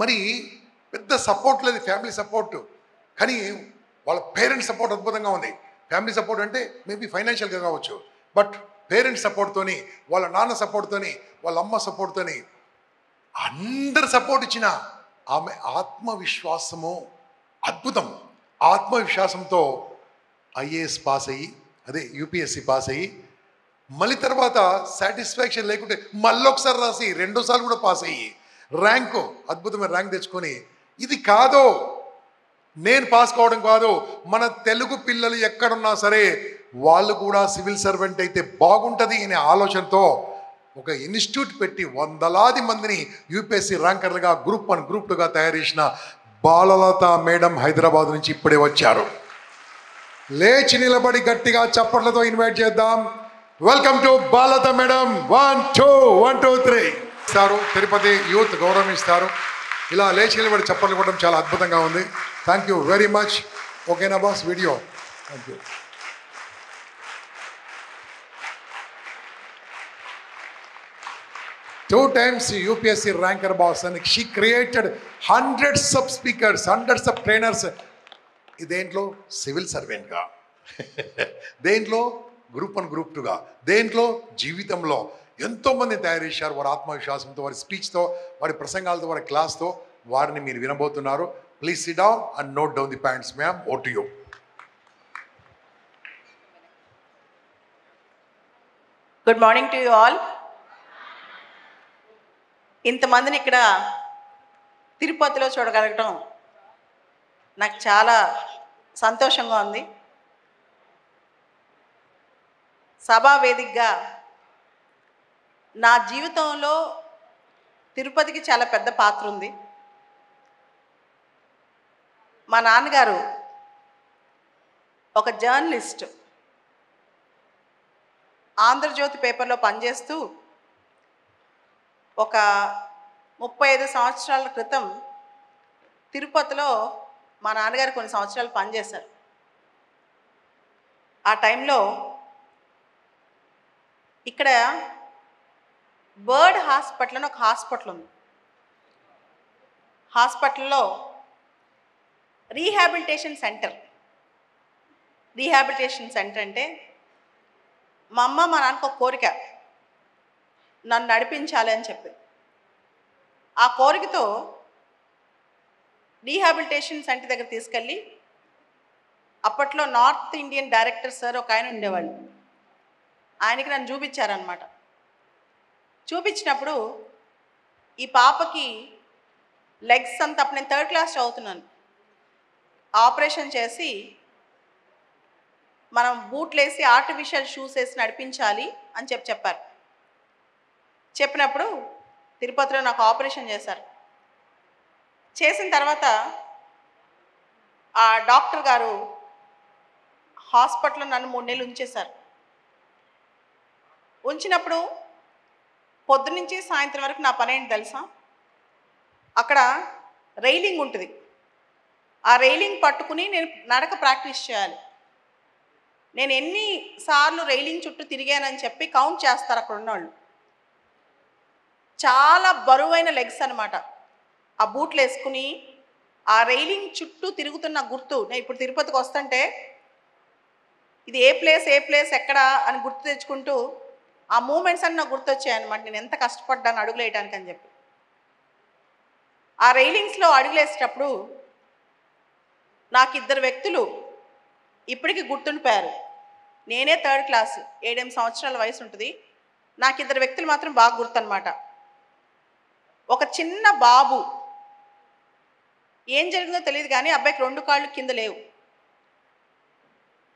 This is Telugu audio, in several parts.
మరి పెద్ద సపోర్ట్ లేదు, ఫ్యామిలీ సపోర్ట్. కానీ వాళ్ళ పేరెంట్స్ సపోర్ట్ అద్భుతంగా ఉంది. ఫ్యామిలీ సపోర్ట్ అంటే మేబీ ఫైనాన్షియల్గా కావచ్చు, బట్ పేరెంట్స్ సపోర్ట్తోని, వాళ్ళ నాన్న సపోర్ట్తోని, వాళ్ళ అమ్మ సపోర్ట్తోని, అందరు సపోర్ట్ ఇచ్చిన ఆమె ఆత్మవిశ్వాసము అద్భుతం. ఆత్మవిశ్వాసంతో ఐఏఎస్ పాస్ అయ్యి, అదే యూపీఎస్సి పాస్ అయ్యి, మళ్ళీ తర్వాత సాటిస్ఫాక్షన్ లేకుంటే మళ్ళీ ఒకసారి రాసి రెండోసార్లు కూడా పాస్ అయ్యి ర్యాంకు, అద్భుతమైన ర్యాంక్ తెచ్చుకొని, ఇది కాదు నేను పాస్ కావడం కాదు, మన తెలుగు పిల్లలు ఎక్కడున్నా సరే వాళ్ళు కూడా సివిల్ సర్వెంట్ అయితే బాగుంటుంది అనే ఆలోచనతో ఒక ఇన్స్టిట్యూట్ పెట్టి వందలాది మందిని యూపీఎస్సీ ర్యాంకర్లుగా గ్రూప్ 1 గ్రూప్ 2గా తయారు చేసిన బాలలత మేడం హైదరాబాద్ నుంచి ఇప్పుడే వచ్చారు. లేచి నిలబడి గట్టిగా చప్పట్లతో ఇన్వైట్ చేద్దాం. Welcome to Balalatha madam. 1 2 1 2 3 ఇస్తారు. తిరుపతి యూత్ గౌరవం ఇస్తారు. ఇలా లేచి నిలబడి చప్పట్లు కొట్టడం చాలా అద్భుతంగా ఉంది. Thank you very much. ఓకేనా boss? Video thank you. Two times UPSC ranker boss, and she created hundreds of speakers, hundreds of trainers. దేంట్లో సివిల్ సర్వెంట్గా, దేంట్లో గ్రూప్ 1 గ్రూప్ 2గా, దేంట్లో జీవితంలో ఎంతోమంది తయారు చేశారు. వారి ఆత్మవిశ్వాసంతో, వారి స్పీచ్తో, వారి ప్రసంగాలతో, వారి క్లాస్తో వారిని మీరు వినబోతున్నారు. Please sit down and note down the points. Ma'am, oh to you. Good morning to you all. ఇంతమందిని ఇక్కడ తిరుపతిలో చూడగలగటం నాకు చాలా సంతోషంగా ఉంది. సభా వేదికగా నా జీవితంలో తిరుపతికి చాలా పెద్ద పాత్ర ఉంది. మా నాన్నగారు ఒక జర్నలిస్ట్, ఆంధ్రజ్యోతి పేపర్లో పనిచేస్తూ ఒక 35 సంవత్సరాల క్రితం తిరుపతిలో మా నాన్నగారు కొన్ని సంవత్సరాలు పనిచేశారు. ఆ టైంలో ఇక్కడ బర్డ్ హాస్పిటల్ అని ఒక హాస్పిటల్ ఉంది. హాస్పిటల్లో రీహాబిలిటేషన్ సెంటర్ అంటే మా అమ్మ మా నాన్నకు ఒక కోరిక, నన్ను నడిపించాలి అని చెప్పి. ఆ కోరికతో రీహాబిలిటేషన్ సెంటర్ దగ్గర తీసుకెళ్ళి, అప్పట్లో నార్త్ ఇండియన్ డైరెక్టర్ సార్ ఒక ఆయన ఉండేవాళ్ళు, ఆయనకి నన్ను చూపించారనమాట. చూపించినప్పుడు ఈ పాపకి లెగ్స్ అంతా, అప్పుడు నేను 3rd క్లాస్ చదువుతున్నాను, ఆపరేషన్ చేసి మనం బూట్లు వేసి ఆర్టిఫిషియల్ షూస్ వేసి నడిపించాలి అని చెప్పారు. చెప్పినప్పుడు తిరుపతిలో నాకు ఆపరేషన్ చేశారు. చేసిన తర్వాత ఆ డాక్టర్ గారు హాస్పిటల్లో నన్ను 3 నెలలు ఉంచేశారు. ఉంచినప్పుడు పొద్దునుంచి సాయంత్రం వరకు నా పని ఏంటి తెలుసా? అక్కడ రైలింగ్ ఉంటుంది, ఆ రైలింగ్ పట్టుకుని నేను నడక ప్రాక్టీస్ చేయాలి. నేను ఎన్నిసార్లు రైలింగ్ చుట్టూ తిరిగానని చెప్పి కౌంట్ చేస్తారు అక్కడ ఉన్నవాళ్ళు. చాలా బరువైన లెగ్స్ అనమాట. ఆ బూట్లు వేసుకుని ఆ రైలింగ్ చుట్టూ తిరుగుతున్న గుర్తు, నేను ఇప్పుడు తిరుపతికి వస్తుంటే ఇది ఏ ప్లేస్ ఎక్కడ అని గుర్తు తెచ్చుకుంటూ ఆ మూమెంట్స్ అన్నీ నాకు గుర్తొచ్చాయన్నమాట. నేను ఎంత కష్టపడ్డాను అడుగులు వేయడానికి అని చెప్పి. ఆ రైలింగ్స్లో అడుగులేసేటప్పుడు నాకు 2 వ్యక్తులు ఇప్పటికీ గుర్తుండిపోయారు. నేనే 3rd క్లాస్, 7-8 సంవత్సరాల వయసు ఉంటుంది. నాకు 2 వ్యక్తులు మాత్రం బాగా గుర్తనమాట. ఒక చిన్న బాబు, ఏం జరిగిందో తెలియదు కానీ అబ్బాయికి 2 కాళ్ళు కింద లేవు.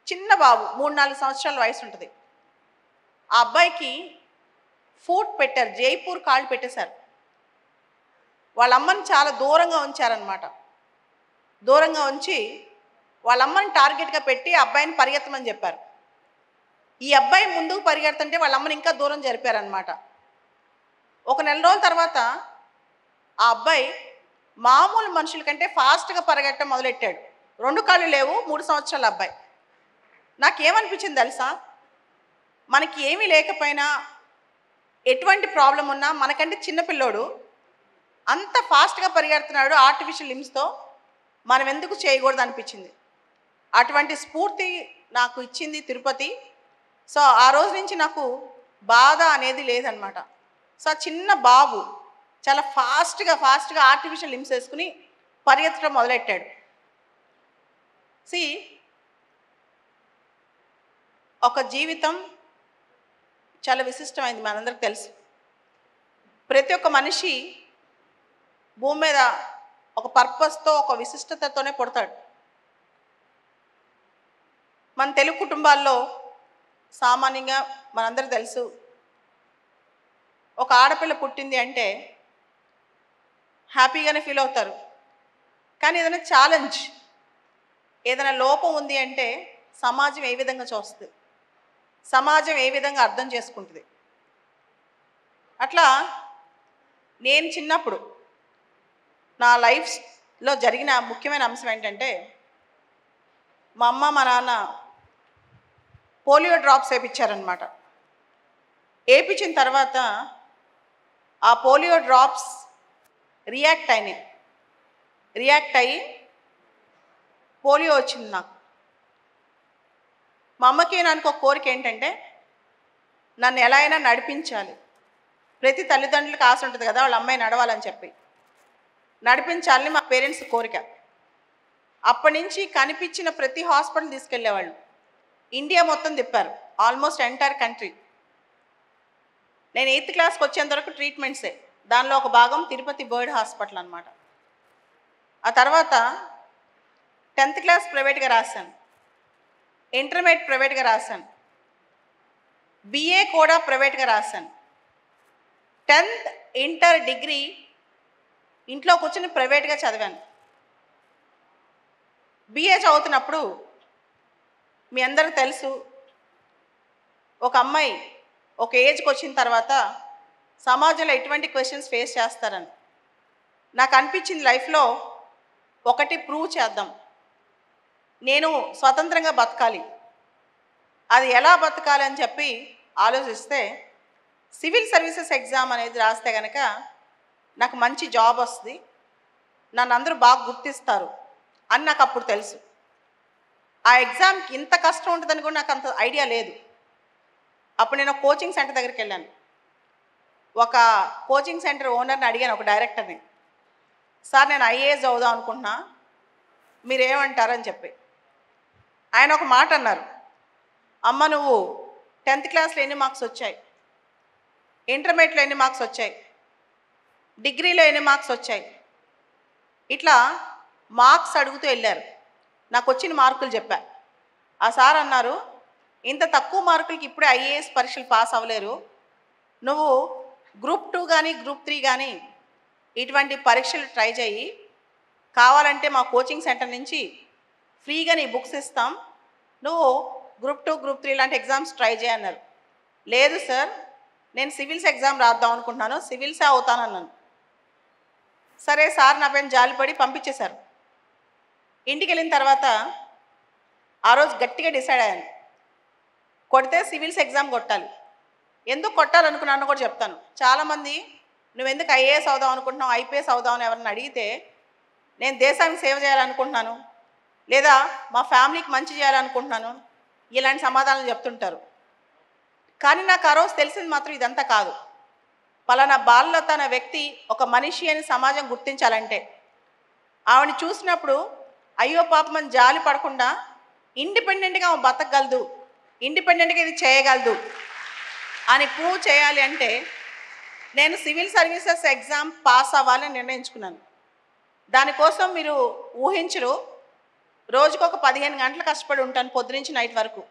చిన్న బాబు, 3-4 సంవత్సరాల వయసు ఉంటుంది. ఆ అబ్బాయికి ఫూట్ పెట్టారు, జైపూర్ కాళ్ళు పెట్టేశారు. వాళ్ళ అమ్మని చాలా దూరంగా ఉంచారనమాట. దూరంగా ఉంచి వాళ్ళ అమ్మని టార్గెట్గా పెట్టి అబ్బాయిని పరిగెత్తమని చెప్పారు. ఈ అబ్బాయి ముందుకు పరిగెడుతుంటే వాళ్ళ అమ్మని ఇంకా దూరం జరిపారనమాట. ఒక నెల రోజుల తర్వాత ఆ అబ్బాయి మామూలు మనుషుల కంటే ఫాస్ట్గా పరిగెట్టడం మొదలెట్టాడు. 2 కాళ్ళు లేవు, 3 సంవత్సరాల అబ్బాయి. నాకేమనిపించింది తెలుసా? మనకి ఏమీ లేకపోయినా, ఎటువంటి ప్రాబ్లం ఉన్నా, మనకంటే చిన్నపిల్లోడు అంత ఫాస్ట్గా పరిగెడుతున్నాడు ఆర్టిఫిషియల్ లిమ్స్తో, మనం ఎందుకు చేయకూడదు అనిపించింది. అటువంటి స్ఫూర్తి నాకు ఇచ్చింది తిరుపతి. సో ఆ రోజు నుంచి నాకు బాధ అనేది లేదనమాట. సో చిన్న బాబు చాలా ఫాస్ట్గా ఆర్టిఫిషియల్ లిమ్స్ వేసుకుని పరిగెత్తడం మొదలెట్టాడు. ఒక జీవితం చాలా విశిష్టమైంది, మనందరికి తెలుసు. ప్రతి ఒక్క మనిషి భూమి మీద ఒక పర్పస్తో, ఒక విశిష్టతతోనే పుడతాడు. మన తెలుగు కుటుంబాల్లో సామాన్యంగా మనందరికీ తెలుసు, ఒక ఆడపిల్ల పుట్టింది అంటే హ్యాపీగానే ఫీల్ అవుతారు. కానీ ఏదైనా ఛాలెంజ్, ఏదైనా లోపం ఉంది అంటే సమాజం ఏ విధంగా చూస్తుంది, సమాజం ఏ విధంగా అర్థం చేసుకుంటుంది. అట్లా నేను చిన్నప్పుడు నా లైఫ్లో జరిగిన ముఖ్యమైన అంశం ఏంటంటే, మా అమ్మ మా నాన్న పోలియో డ్రాప్స్ వేయించారనమాట. వేయించిన తర్వాత ఆ పోలియో డ్రాప్స్ రియాక్ట్ అయ్యి పోలియో వచ్చింది నాకు. మా అమ్మకి నాకు ఒక కోరిక ఏంటంటే, నన్ను ఎలా అయినా నడిపించాలి. ప్రతి తల్లిదండ్రులకు ఆశ ఉంటుంది కదా, వాళ్ళ అమ్మాయి నడవాలని చెప్పి. నడిపించాలని మా పేరెంట్స్ కోరిక. అప్పటి నుంచి కనిపించిన ప్రతి హాస్పిటల్ తీసుకెళ్ళేవాళ్ళు. ఇండియా మొత్తం తిప్పారు, ఆల్మోస్ట్ ఎంటైర్ కంట్రీ. నేను 8th క్లాస్కి వచ్చేంత వరకు ట్రీట్మెంట్సే. దానిలో ఒక భాగం తిరుపతి బర్డ్ హాస్పిటల్ అనమాట. ఆ తర్వాత 10th క్లాస్ ప్రైవేట్గా రాశాను, ఇంటర్మీడియట్ ప్రైవేట్గా రాశాను, BA కూడా ప్రైవేట్గా రాశాను. 10th ఇంటర్ డిగ్రీ ఇంట్లో కూర్చొని ప్రైవేట్గా చదివాను. BA చదువుతున్నప్పుడు మీ అందరికీ తెలుసు, ఒక అమ్మాయి ఒక ఏజ్కి వచ్చిన తర్వాత సమాజంలో ఎటువంటి క్వశ్చన్స్ ఫేస్ చేస్తారని నాకు అనిపించింది. లైఫ్లో ఒకటి ప్రూవ్ చేద్దాం, నేను స్వతంత్రంగా బతకాలి. అది ఎలా బతకాలి అని చెప్పి ఆలోచిస్తే సివిల్ సర్వీసెస్ ఎగ్జామ్ అనేది రాస్తే కనుక నాకు మంచి జాబ్ వస్తుంది, నన్ను అందరూ బాగా గుర్తిస్తారు అని నాకు అప్పుడు తెలుసు. ఆ ఎగ్జామ్కి ఇంత కష్టం ఉంటుందని కూడా నాకు అంత ఐడియా లేదు. అప్పుడు నేను కోచింగ్ సెంటర్ దగ్గరికి వెళ్ళాను. ఒక కోచింగ్ సెంటర్ ఓనర్ని అడిగాను, ఒక డైరెక్టర్ని, సార్ నేను IAS చదువుదాం అనుకుంటున్నా, మీరేమంటారని చెప్పి. ఆయన ఒక మాట అన్నారు, అమ్మ నువ్వు 10th క్లాస్లో ఎన్ని మార్క్స్ వచ్చాయి, ఇంటర్మీడియట్లో ఎన్ని మార్క్స్ వచ్చాయి, డిగ్రీలో ఎన్ని మార్క్స్ వచ్చాయి, ఇట్లా మార్క్స్ అడుగుతూ వెళ్ళారు. నాకు వచ్చిన మార్కులు చెప్పా. ఆ సార్ అన్నారు, ఇంత తక్కువ మార్కులకి ఇప్పుడే IAS పరీక్షలు పాస్ అవ్వలేరు, నువ్వు గ్రూప్ 2 కానీ గ్రూప్ 3 కానీ ఇటువంటి పరీక్షలు ట్రై చేయి, కావాలంటే మా కోచింగ్ సెంటర్ నుంచి ఫ్రీగా నీ బుక్స్ ఇస్తాం, నువ్వు గ్రూప్ 2 గ్రూప్ 3 లాంటి ఎగ్జామ్స్ ట్రై చేయన్నారు. లేదు సార్ నేను సివిల్స్ ఎగ్జామ్ రాద్దాం అనుకుంటున్నాను, సివిల్సే అవుతానన్నాను. సరే సార్ నా పైన జాలిపడి పంపించేశారు. ఇంటికి వెళ్ళిన తర్వాత ఆ రోజు గట్టిగా డిసైడ్ అయ్యాను, కొడితే సివిల్స్ ఎగ్జామ్ కొట్టాలి. ఎందుకు కొట్టాలనుకున్నాను కూడా చెప్తాను. చాలామంది నువ్వు ఎందుకు IAS అవుదాం అనుకుంటున్నావు, IPS అవుదామని ఎవరిని అడిగితే నేను దేశానికి సేవ చేయాలనుకుంటున్నాను, లేదా మా ఫ్యామిలీకి మంచి చేయాలనుకుంటున్నాను, ఇలాంటి సమాధానాలు చెప్తుంటారు. కానీ నాకు ఆ రోజు తెలిసింది మాత్రం ఇదంతా కాదు. పలానా బాలలత అనే వ్యక్తి ఒక మనిషి అని సమాజం గుర్తించాలంటే, ఆవిడని చూసినప్పుడు అయ్యో పాపమని జాలి పడకుండా ఇండిపెండెంట్గా ఆమె బతకగలదు, ఇండిపెండెంట్గా ఇది చేయగలదు అని ప్రూవ్ చేయాలి అంటే నేను సివిల్ సర్వీసెస్ ఎగ్జామ్ పాస్ అవ్వాలని నిర్ణయించుకున్నాను. దానికోసం మీరు ఊహించరు, రోజుకు ఒక 15 గంటలు కష్టపడి ఉంటాను, పొద్దునుంచి నైట్ వరకు.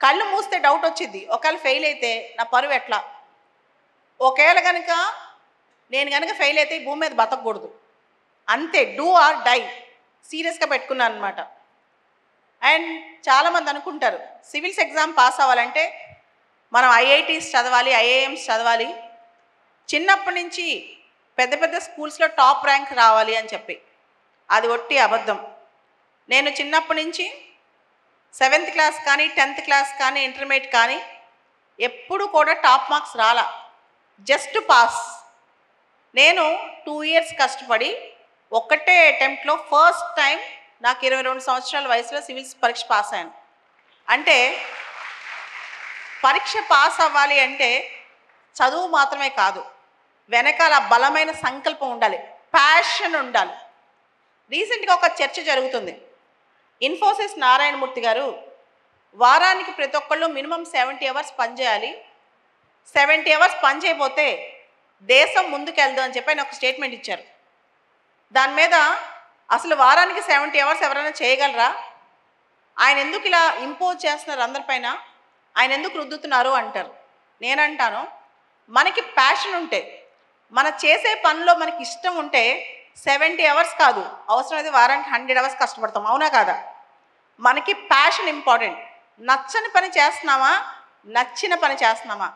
కళ్ళు మూస్తే డౌట్ వచ్చింది, ఒకవేళ ఫెయిల్ అయితే నా పరువు ఎట్లా, ఒకవేళ కనుక నేను కనుక ఫెయిల్ అయితే ఈ భూమి మీద బతకూడదు, అంతే, డూ ఆర్ డై, సీరియస్గా పెట్టుకున్నాను అనమాట. అండ్ చాలామంది అనుకుంటారు సివిల్స్ ఎగ్జామ్ పాస్ అవ్వాలంటే మనం IITs చదవాలి, IIMs చదవాలి, చిన్నప్పటి నుంచి పెద్ద పెద్ద స్కూల్స్లో టాప్ ర్యాంక్ రావాలి అని చెప్పి. అది ఒట్టి అబద్ధం. నేను చిన్నప్పటి నుంచి 7th క్లాస్ కానీ 10th క్లాస్ కానీ ఇంటర్మీడియట్ కానీ ఎప్పుడు కూడా టాప్ మార్క్స్ రాలా, జస్ట్ పాస్. నేను 2 ఇయర్స్ కష్టపడి ఒక్కటే అటెంప్ట్లో ఫస్ట్ టైం నాకు 22 సంవత్సరాల వయసులో సివిల్స్ పరీక్ష పాస్ అయ్యాను. అంటే పరీక్ష పాస్ అవ్వాలి అంటే చదువు మాత్రమే కాదు, వెనకాల బలమైన సంకల్పం ఉండాలి, ప్యాషన్ ఉండాలి. రీసెంట్గా ఒక చర్చ జరుగుతుంది. ఇన్ఫోసిస్ నారాయణమూర్తి గారు వారానికి ప్రతి ఒక్కళ్ళు మినిమం 70 అవర్స్ పనిచేయాలి, 70 అవర్స్ పని చేయకపోతే దేశం ముందుకెళ్దు అని చెప్పి ఆయన ఒక స్టేట్మెంట్ ఇచ్చారు. దాని మీద అసలు వారానికి 70 అవర్స్ ఎవరైనా చేయగలరా, ఆయన ఎందుకు ఇలా ఇంపోజ్ చేస్తున్నారు అందరిపైన, ఆయన ఎందుకు రుద్దుతున్నారు అంటారు. నేనంటాను, మనకి ప్యాషన్ ఉంటే, మన చేసే పనిలో మనకి ఇష్టం ఉంటే 70 అవర్స్ కాదు, అవసరమైతే వారానికి 100 అవర్స్ కష్టపడతాం. అవునా కాదా? మనకి ప్యాషన్ ఇంపార్టెంట్. నచ్చని పని చేస్తున్నామా, నచ్చిన పని చేస్తున్నామా?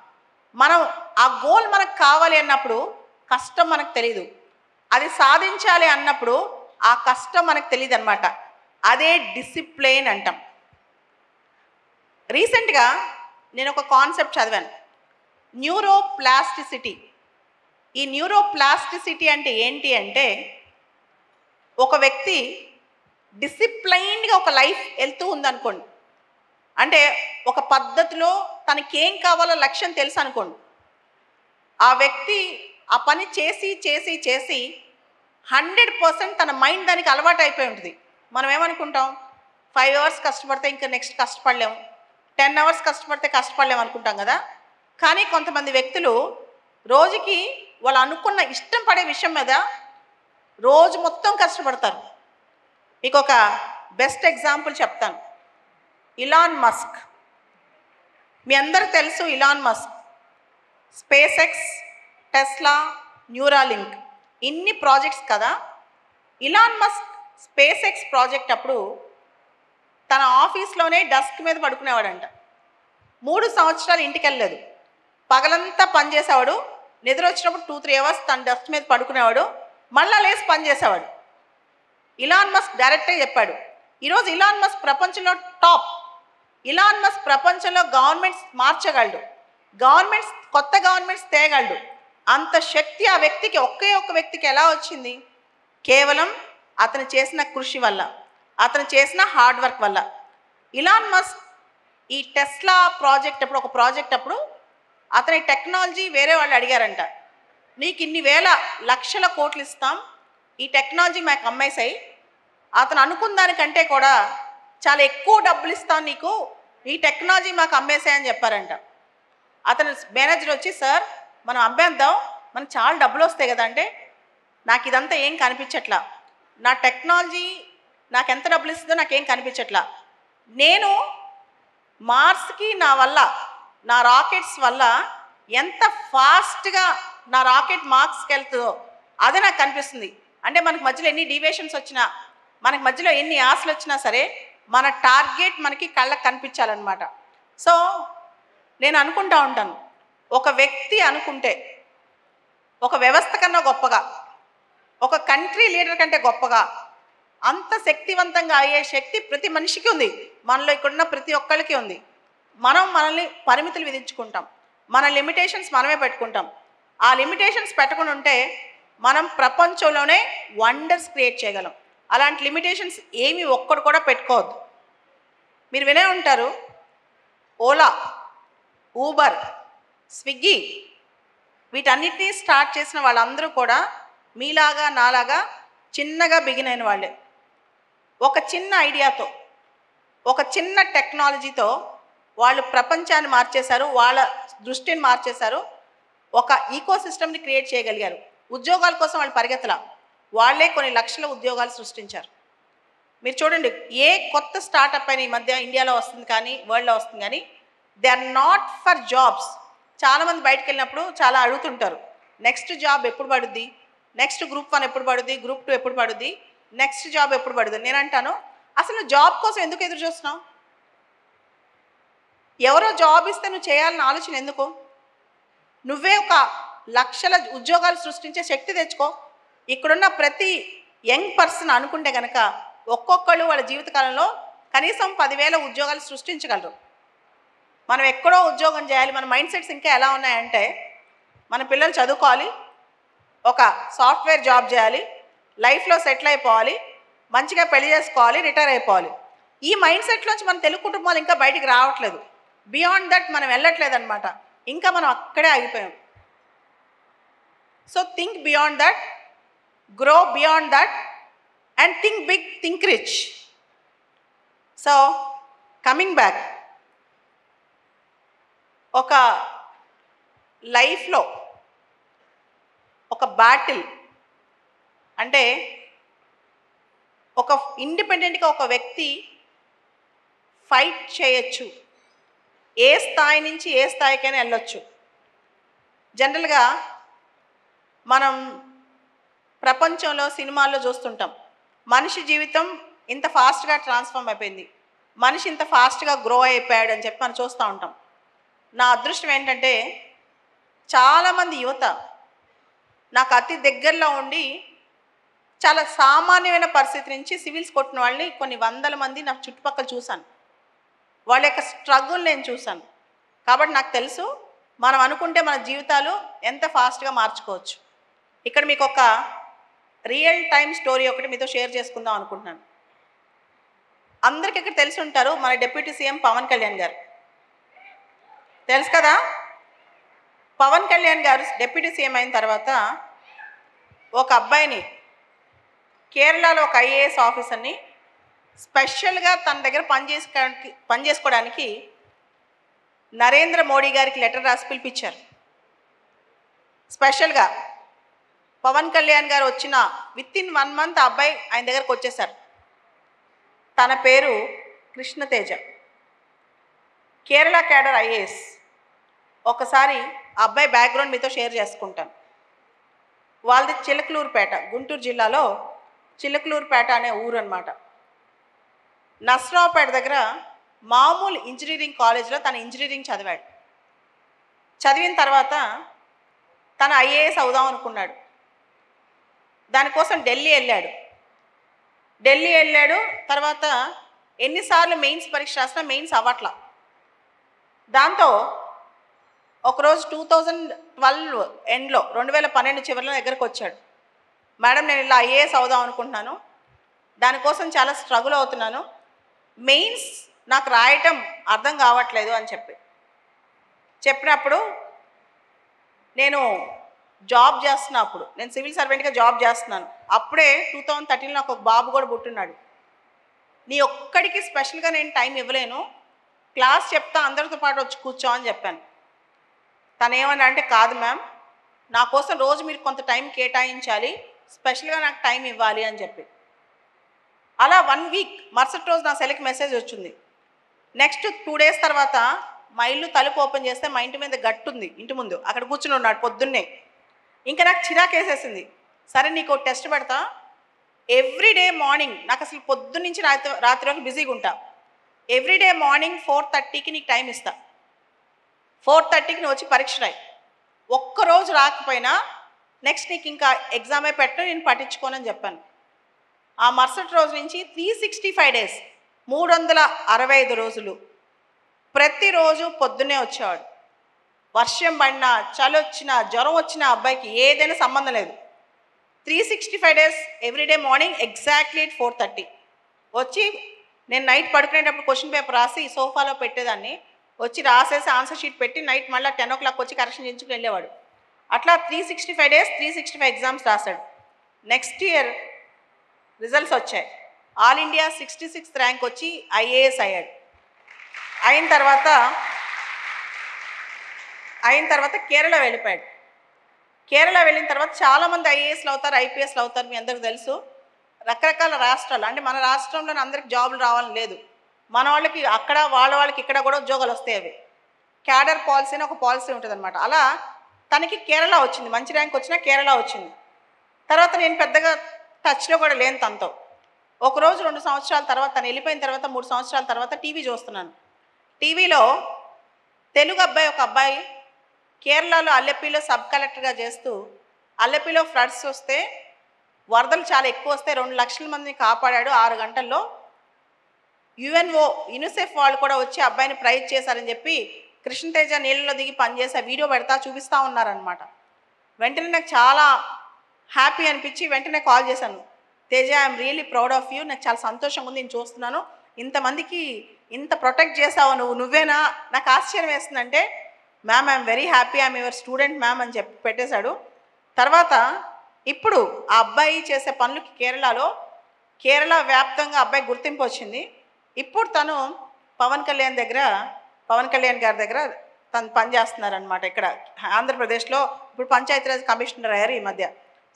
మనం ఆ గోల్ మనకు కావాలి అన్నప్పుడు కష్టం మనకు తెలీదు, అది సాధించాలి అన్నప్పుడు ఆ కష్టం మనకు తెలియదు అనమాట. అదే డిసిప్లిన్ అంటాం. రీసెంట్గా నేను ఒక కాన్సెప్ట్ చదివాను, న్యూరోప్లాస్టిసిటీ. ఈ న్యూరోప్లాస్టిసిటీ అంటే ఏంటి అంటే, ఒక వ్యక్తి డిసిప్లైన్డ్గా ఒక లైఫ్ వెళ్తూ ఉందనుకోండి, అంటే ఒక పద్ధతిలో తనకేం కావాలో లక్ష్యం తెలుసు అనుకోండి, ఆ వ్యక్తి ఆ పని చేసి చేసి చేసి 100% తన మైండ్ దానికి అలవాటు అయిపోయి ఉంటుంది. మనం ఏమనుకుంటాం, 5 అవర్స్ కష్టపడితే ఇంకా నెక్స్ట్ కష్టపడలేము, 10 అవర్స్ కష్టపడితే కష్టపడలేము అనుకుంటాం కదా. కానీ కొంతమంది వ్యక్తులు రోజుకి వాళ్ళు అనుకున్న ఇష్టం పడే విషయం మీద రోజు మొత్తం కష్టపడతారు. మీకు ఒక బెస్ట్ ఎగ్జాంపుల్ చెప్తాను. ఇలాన్ మస్క్, మీ అందరికి తెలుసు. Elon Musk space X, Tesla, Neuralink ఇన్ని ప్రాజెక్ట్స్ కదా. Elon Musk space X project అప్పుడు తన ఆఫీస్లోనే డస్క్ మీద పడుకునేవాడంట. 3 సంవత్సరాలు ఇంటికి వెళ్ళలేదు, పగలంతా పనిచేసేవాడు, నిద్ర వచ్చినప్పుడు 2-3 అవర్స్ తన డస్క్ మీద పడుకునేవాడు, మళ్ళా లేసి పనిచేసేవాడు. ఇలాన్ మస్క్ డైరెక్ట్గా చెప్పాడు, ఈరోజు ఇలాన్ మస్క్ ప్రపంచంలో టాప్. ఇలాన్ మస్క్ ప్రపంచంలో గవర్నమెంట్స్ మార్చగలడు, కొత్త గవర్నమెంట్స్ తేగలడు. అంత శక్తి ఆ వ్యక్తికి, ఒకే ఒక్క వ్యక్తికి ఎలా వచ్చింది? కేవలం అతను చేసిన కృషి వల్ల, అతను చేసిన హార్డ్ వర్క్ వల్ల. ఇలాన్ మస్క్ ఈ టెస్లా ప్రాజెక్ట్ అప్పుడు, ఒక ప్రాజెక్ట్ అప్పుడు అతని టెక్నాలజీ వేరే వాళ్ళు అడిగారంట, నీకు ఇన్ని వేల లక్షల కోట్లు ఇస్తాం, ఈ టెక్నాలజీ మాకు అమ్మేసాయి, అతను అనుకున్న దానికంటే కూడా చాలా ఎక్కువ డబ్బులు ఇస్తాం నీకు, ఈ టెక్నాలజీ మాకు అమ్మేసాయి అని చెప్పారంట. అతను మేనేజర్ వచ్చి, సార్ మనం అమ్మేద్దాం, మనకు చాలా డబ్బులు వస్తాయి కదా అంటే, నాకు ఇదంతా ఏం కనిపించట్లా, నా టెక్నాలజీ నాకు ఎంత డబ్బులు ఇస్తుందో నాకేం కనిపించట్లా, నేను మార్స్కి నా వల్ల, నా రాకెట్స్ వల్ల ఎంత ఫాస్ట్గా నా రాకెట్ మార్క్స్కి వెళ్తుందో అదే నాకు కనిపిస్తుంది. అంటే మనకు మధ్యలో ఎన్ని డీవియేషన్స్ వచ్చినా, మనకు మధ్యలో ఎన్ని ఆశలు వచ్చినా సరే, మన టార్గెట్ మనకి కళ్ళకు కనిపించాలన్నమాట. సో నేను అనుకుంటా ఉంటాను, ఒక వ్యక్తి అనుకుంటే ఒక వ్యవస్థ కన్నా గొప్పగా, ఒక కంట్రీ లీడర్ కంటే గొప్పగా, అంత శక్తివంతంగా అయ్యే శక్తి ప్రతి మనిషికి ఉంది, మనలో ఇక్కడున్న ప్రతి ఒక్కరికి ఉంది. మనం మనల్ని పరిమితులు విధించుకుంటాం, మన లిమిటేషన్స్ మనమే పెట్టుకుంటాం. ఆ లిమిటేషన్స్ పెట్టుకుని ఉంటే మనం ప్రపంచంలోనే వండర్స్ క్రియేట్ చేయగలం. అలాంటి లిమిటేషన్స్ ఏమి ఒక్కడు కూడా పెట్టుకోవద్దు. మీరు వినే ఉంటారు, ఓలా, ఊబర్, స్విగ్గీ వీటన్నిటినీ స్టార్ట్ చేసిన వాళ్ళందరూ కూడా మీలాగా నాలాగా చిన్నగా బిగిన్ అయిన వాళ్ళే. ఒక చిన్న ఐడియాతో, ఒక చిన్న టెక్నాలజీతో వాళ్ళు ప్రపంచాన్ని మార్చేశారు, వాళ్ళ దృష్టిని మార్చేశారు, ఒక ఈకో సిస్టమ్ని క్రియేట్ చేయగలిగారు. ఉద్యోగాల కోసం వాళ్ళు పరిగెత్తలా, వాళ్ళే కొన్ని లక్షల ఉద్యోగాలు సృష్టించారు. మీరు చూడండి, ఏ కొత్త స్టార్టప్ అయినా ఈ మధ్య ఇండియాలో వస్తుంది కానీ వరల్డ్లో వస్తుంది కానీ, they are not for jobs. చాలామంది బయటకు వెళ్ళినప్పుడు చాలా అడుగుతుంటారు, నెక్స్ట్ జాబ్ ఎప్పుడు పడుద్ది, నెక్స్ట్ గ్రూప్ 1 ఎప్పుడు పడుద్ది, గ్రూప్ 2 ఎప్పుడు పడుద్ది, నెక్స్ట్ జాబ్ ఎప్పుడు పడుద్ది. నేను అంటాను, అసలు జాబ్ కోసం ఎందుకు ఎదురు చూస్తున్నావు? ఎవరో జాబ్ ఇస్తే నువ్వు చేయాలని ఆలోచన ఎందుకు? నువ్వే ఒక లక్షల ఉద్యోగాలు సృష్టించే శక్తి తెచ్చుకో. ఇక్కడున్న ప్రతి యంగ్ పర్సన్ అనుకుంటే కనుక ఒక్కొక్కళ్ళు వాళ్ళ జీవితకాలంలో కనీసం 10,000 ఉద్యోగాలు సృష్టించగలరు. మనం ఎక్కడో ఉద్యోగం చేయాలి, మన మైండ్ సెట్స్ ఇంకా ఎలా ఉన్నాయంటే, మన పిల్లలు చదువుకోవాలి, ఒక సాఫ్ట్వేర్ జాబ్ చేయాలి, లైఫ్లో సెటిల్ అయిపోవాలి, మంచిగా పెళ్లి చేసుకోవాలి, రిటైర్ అయిపోవాలి. ఈ మైండ్ సెట్లోంచి మన తెలుగు కుటుంబాలు ఇంకా బయటికి రావట్లేదు. బియాండ్ దట్ మనం వెళ్ళట్లేదు అనమాట. ఇంకా మనం అక్కడే ఆగిపోయాం. So think beyond that, grow beyond that and think big, think rich. So coming back, ఒక లైఫ్లో ఒక బ్యాటిల్ అంటే ఒక ఇండిపెండెంట్గా ఒక వ్యక్తి ఫైట్ చేయొచ్చు, ఏ స్థాయి నుంచి ఏ స్థాయికైనా వెళ్ళొచ్చు. జనరల్గా మనం ప్రపంచంలో సినిమాల్లో చూస్తుంటాం, మనిషి జీవితం ఇంత ఫాస్ట్గా ట్రాన్స్ఫార్మ్ అయిపోయింది, మనిషి ఇంత ఫాస్ట్గా గ్రో అయిపోయాడు అని చెప్పి మనం చూస్తూ ఉంటాం. నా అదృష్టం ఏంటంటే చాలామంది యువత నాకు అతి దగ్గరలో ఉండి చాలా సామాన్యమైన పరిస్థితి నుంచి సివిల్స్ కొట్టిన వాళ్ళని కొన్ని వందల మంది నాకు చుట్టుపక్కల చూశాను. వాళ్ళ యొక్క స్ట్రగుల్ నేను చూశాను. కాబట్టి నాకు తెలుసు మనం అనుకుంటే మన జీవితాలు ఎంత ఫాస్ట్గా మార్చుకోవచ్చు. ఇక్కడ మీకు ఒక రియల్ టైమ్ స్టోరీ ఒకటి మీతో షేర్ చేసుకుందాం అనుకుంటున్నాను. అందరికీ ఇక్కడ తెలిసి ఉంటారు, మన డిప్యూటీ సీఎం పవన్ కళ్యాణ్ గారు తెలుసు కదా. పవన్ కళ్యాణ్ గారు డిప్యూటీ సీఎం అయిన తర్వాత ఒక అబ్బాయిని, కేరళలో ఒక ఐఏఎస్ ఆఫీసర్ని స్పెషల్గా తన దగ్గర పనిచేసుకోవడానికి నరేంద్ర మోడీ గారికి లెటర్ రాసి పిలిపించారు. స్పెషల్గా పవన్ కళ్యాణ్ గారు వచ్చిన విత్ ఇన్ 1 month ఆ అబ్బాయి ఆయన దగ్గరకు వచ్చేసారు. తన పేరు కృష్ణతేజ, కేరళ క్యాడర్ ఐఏఎస్. ఒకసారి ఆ అబ్బాయి బ్యాక్గ్రౌండ్ మీతో షేర్ చేసుకుంటాను. వాళ్ళది చిలకలూరుపేట, గుంటూరు జిల్లాలో చిలకలూరుపేట అనే ఊరు అనమాట. నస్రావుపేట దగ్గర మామూలు ఇంజనీరింగ్ కాలేజ్లో తను ఇంజనీరింగ్ చదివాడు. చదివిన తర్వాత తను ఐఏఎస్ అవుదాం అనుకున్నాడు. దానికోసం ఢిల్లీ వెళ్ళాడు. తర్వాత ఎన్నిసార్లు మెయిన్స్ పరీక్ష రాసినా మెయిన్స్ అవ్వట్లా. దాంతో ఒకరోజు 2012 ఎండ్లో 2012 చివరిలో దగ్గరకు వచ్చాడు. మేడం, నేను ఇలా ఐఏఎస్ అవుదాం అనుకుంటున్నాను, దానికోసం చాలా స్ట్రగుల్ అవుతున్నాను, మెయిన్స్ నాకు రాయటం అర్థం కావట్లేదు అని చెప్పినప్పుడు నేను జాబ్ చేస్తున్నప్పుడు, నేను సివిల్ సర్వెంట్గా జాబ్ చేస్తున్నాను, అప్పుడే 2013 నాకు ఒక బాబు కూడా పుట్టున్నాడు. నీ ఒక్కడికి స్పెషల్గా నేను టైం ఇవ్వలేను, క్లాస్ చెప్తా అందరితో పాటు వచ్చి కూర్చో అని చెప్పాను. తను ఏమన్నా అంటే, కాదు మ్యామ్, నా కోసం రోజు మీరు కొంత టైం కేటాయించాలి, స్పెషల్గా నాకు టైం ఇవ్వాలి అని చెప్పి. అలా 1 week, మరుసటి రోజు నా సెల్కి మెసేజ్ వచ్చింది. నెక్స్ట్ 2 days తర్వాత మా ఇల్లు తలుపు ఓపెన్ చేస్తే మా ఇంటి మీద గట్టు ఉంది, ఇంటి ముందు, అక్కడ కూర్చుని ఉన్నాడు పొద్దున్నే. ఇంకా నాకు చిరాకేసేసింది. సరే నీకు టెస్ట్ పెడతా, ఎవ్రీడే మార్నింగ్, నాకు అసలు పొద్దున్నుంచి రాత్రి వరకు బిజీగా ఉంటా, ఎవ్రీడే మార్నింగ్ 4:30కి నీకు టైం ఇస్తా, 4:30కి నువ్వు వచ్చి పరీక్ష రాయి, ఒక్కరోజు రాకపోయినా నెక్స్ట్ నీకు ఇంకా ఎగ్జామే పెట్టను, నేను పట్టించుకోనని చెప్పాను. ఆ మరుసటి రోజు నుంచి 365 days, 365 రోజులు ప్రతిరోజు పొద్దున్నే వచ్చేవాడు. వర్షం పడినా, చలి వచ్చినా, జ్వరం వచ్చినా అబ్బాయికి ఏదైనా సంబంధం లేదు. 365 days ఎవ్రీడే మార్నింగ్ ఎగ్జాక్ట్లీ 4:30 వచ్చి, నేను నైట్ పడుకునేటప్పుడు క్వశ్చన్ పేపర్ రాసి సోఫాలో పెట్టేదాన్ని, వచ్చి రాసేసి ఆన్సర్ షీట్ పెట్టి నైట్ మళ్ళీ 10 o'clock వచ్చి కరెక్షన్ చేయించుకుని వెళ్ళేవాడు. అట్లా 365 days 365 ఎగ్జామ్స్ రాశాడు. నెక్స్ట్ ఇయర్ రిజల్ట్స్ వచ్చాయి. ఆల్ ఇండియా 66th ర్యాంక్ వచ్చి ఐఏఎస్ అయ్యాడు. అయిన తర్వాత కేరళ వెళ్ళిపోయాడు. కేరళ వెళ్ళిన తర్వాత చాలామంది ఐఏఎస్లు అవుతారు, ఐపీఎస్లు అవుతారు, మీ అందరికీ తెలుసు. రకరకాల రాష్ట్రాలు, అంటే మన రాష్ట్రంలో అందరికి జాబులు రావాలని లేదు, మన వాళ్ళకి అక్కడ, వాళ్ళకి ఇక్కడ కూడా ఉద్యోగాలు వస్తాయి. అవి క్యాడర్ పాలసీ అని ఒక పాలసీ ఉంటుంది అనమాట. అలా తనకి కేరళ వచ్చింది, మంచి ర్యాంక్ వచ్చినా కేరళ వచ్చింది. తర్వాత నేను పెద్దగా టచ్లో కూడా లేను తనతో. ఒకరోజు 2 సంవత్సరాల తర్వాత, తను వెళ్ళిపోయిన తర్వాత 3 సంవత్సరాల తర్వాత టీవీ చూస్తున్నాను. టీవీలో తెలుగు అబ్బాయి, ఒక అబ్బాయి కేరళలో అల్లెప్పిలో సబ్ కలెక్టర్గా చేస్తూ, అల్లెప్పిలో ఫ్లడ్స్ వస్తే, వరదలు చాలా ఎక్కువ వస్తే 2 లక్షల మందిని కాపాడాడు 6 గంటల్లో. యునిసెఫ్ వాళ్ళు కూడా వచ్చి అబ్బాయిని ప్రైజ్ చేశారని చెప్పి కృష్ణతేజ నీళ్ళలో దిగి పనిచేసే వీడియో పెడతా చూపిస్తూ ఉన్నారనమాట. వెంటనే నాకు చాలా హ్యాపీ అనిపించి వెంటనే కాల్ చేశాను. Teja, I'm really proud of you, నాకు చాలా సంతోషంగా ఉంది, నేను చూస్తున్నాను ఇంతమందికి ఇంత ప్రొటెక్ట్ చేసావు నువ్వేనా, నాకు ఆశ్చర్యం వేస్తుందంటే, ma'am I'm very happy, I'm your student ma'am అని చెప్పి పెట్టేశాడు. తర్వాత ఇప్పుడు ఆ అబ్బాయి చేసే పనులకి కేరళ వ్యాప్తంగా అబ్బాయి గుర్తింపు వచ్చింది. ఇప్పుడు తను పవన్ కళ్యాణ్ గారి దగ్గర తను పనిచేస్తున్నారనమాట. ఇక్కడ ఆంధ్రప్రదేశ్లో ఇప్పుడు పంచాయతీరాజ్ కమిషనర్ అయ్యారు ఈ మధ్య.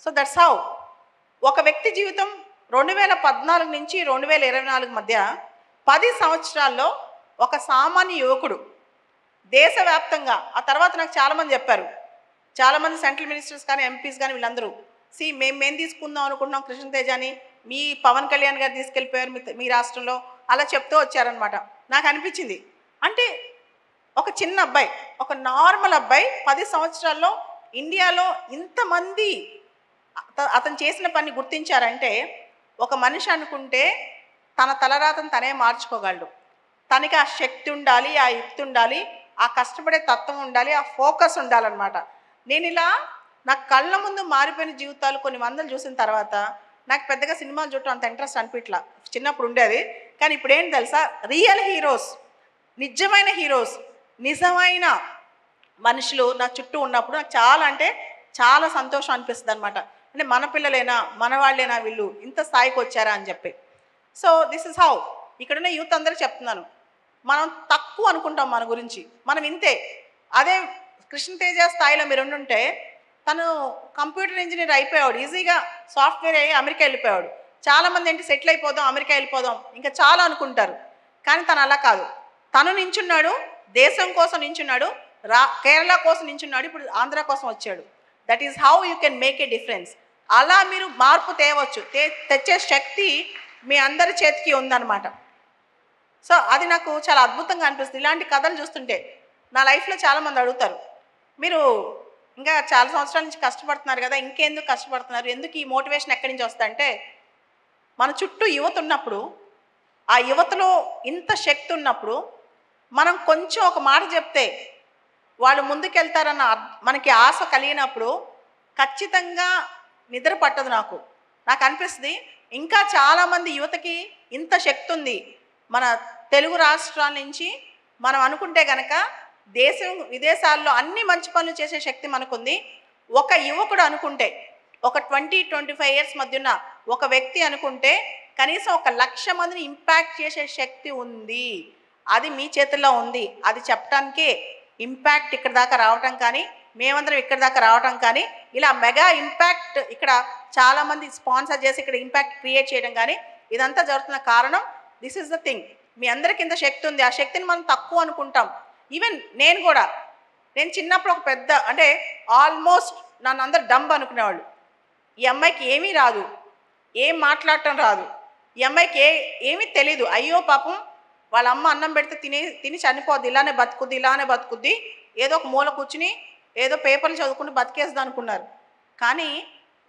సో దట్స్ హౌ ఒక వ్యక్తి జీవితం 2014 నుంచి 2024 మధ్య 10 సంవత్సరాల్లో ఒక సామాన్య యువకుడు దేశవ్యాప్తంగా, ఆ తర్వాత నాకు చాలామంది చెప్పారు, చాలామంది సెంట్రల్ మినిస్టర్స్ కానీ ఎంపీస్ కానీ వీళ్ళందరూ మేము తీసుకుందాం అనుకుంటున్నాం కృష్ణతేజని, మీ పవన్ కళ్యాణ్ గారు తీసుకెళ్ళిపోయారు మీ రాష్ట్రంలో, అలా చెప్తూ వచ్చారనమాట. నాకు అనిపించింది, అంటే ఒక చిన్న అబ్బాయి, ఒక నార్మల్ అబ్బాయి 10 సంవత్సరాల్లో ఇండియాలో ఇంతమంది అతను చేసిన పని గుర్తించారంటే, ఒక మనిషి అనుకుంటే తన తలరాతను తనే మార్చుకోగలడు. తనకి ఆ శక్తి ఉండాలి, ఆ యుక్తి ఉండాలి, ఆ కష్టపడే తత్వం ఉండాలి, ఆ ఫోకస్ ఉండాలన్నమాట. నేను ఇలా నా కళ్ళ ముందు మారిపోయిన జీవితాలు కొన్ని వందలు చూసిన తర్వాత నాకు పెద్దగా సినిమాలు చూడటం అంత ఇంట్రెస్ట్ అనిపించలా. చిన్నప్పుడు ఉండేది, కానీ ఇప్పుడు ఏంటి తెలుసా, రియల్ హీరోస్, నిజమైన హీరోస్, నిజమైన మనుషులు నా చుట్టూ ఉన్నప్పుడు నాకు చాలా అంటే చాలా సంతోషం అనిపిస్తుంది అనమాట. అంటే మన పిల్లలేనా, మన వాళ్ళేనా వీళ్ళు ఇంత స్థాయికి వచ్చారా అని చెప్పి. సో దిస్ ఇస్ హౌ ఇక్కడున్న యూత్ అందరికీ చెప్తున్నాను, మనం తక్కువ అనుకుంటాం మన గురించి, మనం ఇంతే. అదే కృష్ణతేజ స్థాయిలో మీరు ఉండుంటే తను కంప్యూటర్ ఇంజనీర్ అయిపోయాడు, ఈజీగా సాఫ్ట్వేర్ అయ్యి అమెరికా వెళ్ళిపోయాడు. చాలామంది ఏంటి సెటిల్ అయిపోదాం, అమెరికా వెళ్ళిపోదాం ఇంకా చాలా అనుకుంటారు, కానీ తను అలా కాదు. తను నించున్నాడు, దేశం కోసం నించున్నాడు, కేరళ కోసం నించున్నాడు, ఇప్పుడు ఆంధ్ర కోసం వచ్చాడు. That is how you can make a difference. అలా మీరు మార్పు తేవచ్చు, తెచ్చే శక్తి మీ అందరి చేతికి ఉందన్నమాట. సో అది నాకు చాలా అద్భుతంగా అనిపిస్తుంది. ఇలాంటి కథలు చూస్తుంటే నా లైఫ్లో చాలామంది అడుగుతారు, మీరు ఇంకా చాలా సంవత్సరాల నుంచి కష్టపడుతున్నారు కదా, ఇంకెందుకు కష్టపడుతున్నారు, ఎందుకు ఈ మోటివేషన్ ఎక్కడి నుంచి వస్తుందంటే, మన చుట్టూ యువత ఉన్నప్పుడు, ఆ యువతలో ఇంత శక్తి ఉన్నప్పుడు మనం కొంచెం ఒక మాట చెప్తే వాళ్ళు ముందుకెళ్తారన్న మనకి ఆశ కలిగినప్పుడు ఖచ్చితంగా నిద్ర పట్టదు. నాకు అనిపిస్తుంది ఇంకా చాలామంది యువతకి ఇంత శక్తి ఉంది. మన తెలుగు రాష్ట్రాల నుంచి మనం అనుకుంటే కనుక విదేశాల్లో అన్ని మంచి పనులు చేసే శక్తి మనకుంది. ఒక యువకుడు అనుకుంటే, ఒక 20-25 ఇయర్స్ మధ్య ఉన్న ఒక వ్యక్తి అనుకుంటే కనీసం 1,00,000 మందిని ఇంపాక్ట్ చేసే శక్తి ఉంది. అది మీ చేతుల్లో ఉంది. అది చెప్పడానికే ఇంపాక్ట్ ఇక్కడ దాకా రావటం కానీ, మేమందరం ఇక్కడ దాకా రావటం కానీ, ఇలా మెగా ఇంపాక్ట్ ఇక్కడ చాలామంది స్పాన్సర్ చేసి ఇక్కడ ఇంపాక్ట్ క్రియేట్ చేయడం కానీ, ఇదంతా జరుగుతున్న కారణం దిస్ ఈజ్ ద థింగ్. మీ అందరికి ఇంత శక్తి ఉంది, ఆ శక్తిని మనం తక్కువ అనుకుంటాం. ఈవెన్ నేను చిన్నప్పుడు ఒక పెద్ద, అంటే ఆల్మోస్ట్ నన్ను అందరు డంబ్ అనుకునేవాళ్ళు. ఈ అమ్మాయికి ఏమీ రాదు, ఏం మాట్లాడటం రాదు, ఈ అమ్మాయికి ఏమీ తెలీదు, అయ్యో పాపం వాళ్ళ అమ్మ అన్నం పెడితే తిని చనిపోద్ది, ఇలానే బతుకుద్ది, ఏదో ఒక మూల కూర్చుని ఏదో పేపర్లు చదువుకుంటూ బతికేద్దాం అనుకున్నారు. కానీ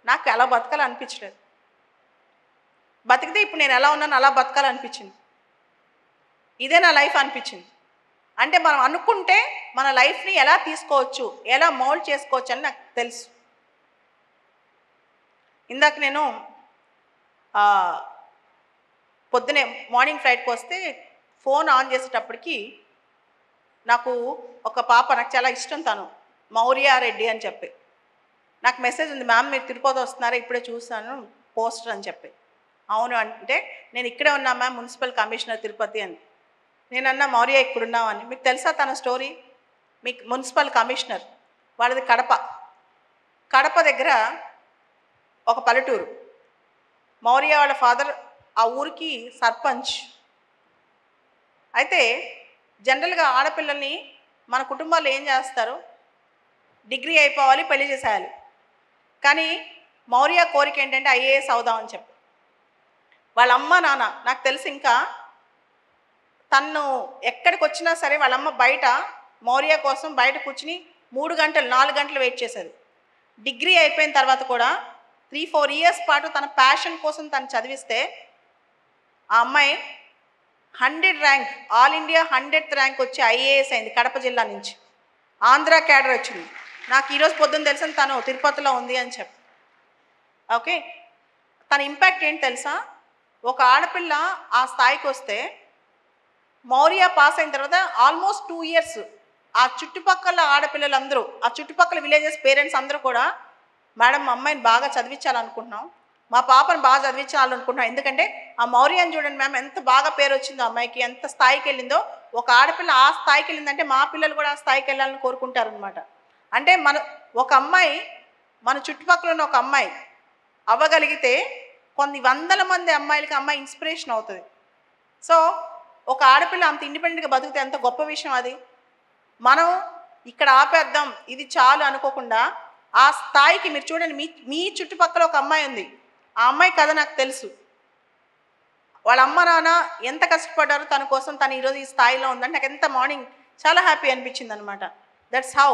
నాకు అలా బతకాలనిపించలేదు. బతికితే ఇప్పుడు నేను ఎలా ఉన్నాను అలా బతకాలనిపించింది. ఇదే నా లైఫ్ అనిపించింది. అంటే మనం అనుకుంటే మన లైఫ్ని ఎలా తీసుకోవచ్చు, ఎలా మౌల్డ్ చేసుకోవచ్చు అని నాకు తెలుసు. ఇందాక నేను పొద్దునే మార్నింగ్ ఫ్లైట్కి వస్తే ఫోన్ ఆన్ చేసేటప్పటికి నాకు ఒక పాప, నాకు చాలా ఇష్టం, తను మౌర్యారెడ్డి అని చెప్పి నాకు మెసేజ్ ఉంది, మ్యామ్ మీరు తిరుపతి వస్తున్నారా, ఇప్పుడే చూసాను పోస్టర్ అని చెప్పి. అవును అంటే, నేను ఇక్కడే ఉన్నా మ్యామ్, మున్సిపల్ కమిషనర్ తిరుపతి అని. నేను అన్నా మౌర్య ఇక్కడున్నామని. మీకు తెలుసా తన స్టోరీ? మీకు మున్సిపల్ కమిషనర్ వాళ్ళది కడప దగ్గర ఒక పల్లెటూరు. మౌర్య వాళ్ళ ఫాదర్ ఆ ఊరికి సర్పంచ్. అయితే జనరల్గా ఆడపిల్లల్ని మన కుటుంబాల్లో ఏం చేస్తారు, డిగ్రీ అయిపోవాలి, పెళ్లి చేసేయాలి. కానీ మౌర్య కోరిక ఏంటంటే ఐఏఎస్ అవుదామని చెప్పి. వాళ్ళ అమ్మ నాన్న నాకు తెలిసి, ఇంకా తను ఎక్కడికి వచ్చినా సరే వాళ్ళమ్మ బయట మౌర్య కోసం బయట కూర్చుని 3 గంటలు 4 గంటలు వెయిట్ చేసేది. డిగ్రీ అయిపోయిన తర్వాత కూడా 3-4 ఇయర్స్ పాటు తన ప్యాషన్ కోసం తను చదివిస్తే ఆ అమ్మాయి 100 rank, all India 100th rank వచ్చి ఐఏఎస్ అయింది. కడప జిల్లా నుంచి ఆంధ్ర క్యాడర్ వచ్చింది. నాకు ఈరోజు పొద్దున్న తెలిసిన తను తిరుపతిలో ఉంది అని చెప్పి. ఓకే, తన ఇంపాక్ట్ ఏంటి తెలుసా? ఒక ఆడపిల్ల ఆ స్థాయికి వస్తే మౌర్య పాస్ అయిన తర్వాత ఆల్మోస్ట్ 2 years ఆ చుట్టుపక్కల ఆడపిల్లలందరూ, ఆ చుట్టుపక్కల విలేజెస్ పేరెంట్స్ అందరూ కూడా, మేడం మా అమ్మాయిని బాగా చదివించాలనుకుంటున్నాం, మా పాపను బాగా చదివించాలనుకుంటున్నాం, ఎందుకంటే ఆ మౌర్యాన్ని చూడండి మ్యామ్ ఎంత బాగా పేరు వచ్చిందో అమ్మాయికి, ఎంత స్థాయికి వెళ్ళిందో. ఒక ఆడపిల్ల ఆ స్థాయికి వెళ్ళిందంటే మా పిల్లలు కూడా ఆ స్థాయికి వెళ్ళాలని కోరుకుంటారనమాట. అంటే ఒక అమ్మాయి, మన చుట్టుపక్కల ఉన్న ఒక అమ్మాయి అవ్వగలిగితే కొన్ని వందల మంది అమ్మాయిలకి అమ్మాయి ఇన్స్పిరేషన్ అవుతుంది. సో ఒక ఆడపిల్ల అంత ఇండిపెండెంట్గా బతికితే ఎంత గొప్ప విషయం అది. మనం ఇక్కడ ఆపేద్దాం ఇది చాలు అనుకోకుండా ఆ స్థాయికి, మీరు చూడండి మీ చుట్టుపక్కల ఒక అమ్మాయి ఉంది, ఆ అమ్మాయి కథ నాకు తెలుసు. వాళ్ళ అమ్మ నాన్న ఎంత కష్టపడ్డారో తన కోసం, తను ఈరోజు ఈ స్థాయిలో ఉందంటే నాకు ఎంత మార్నింగ్ చాలా హ్యాపీ అనిపించింది అనమాట. That's how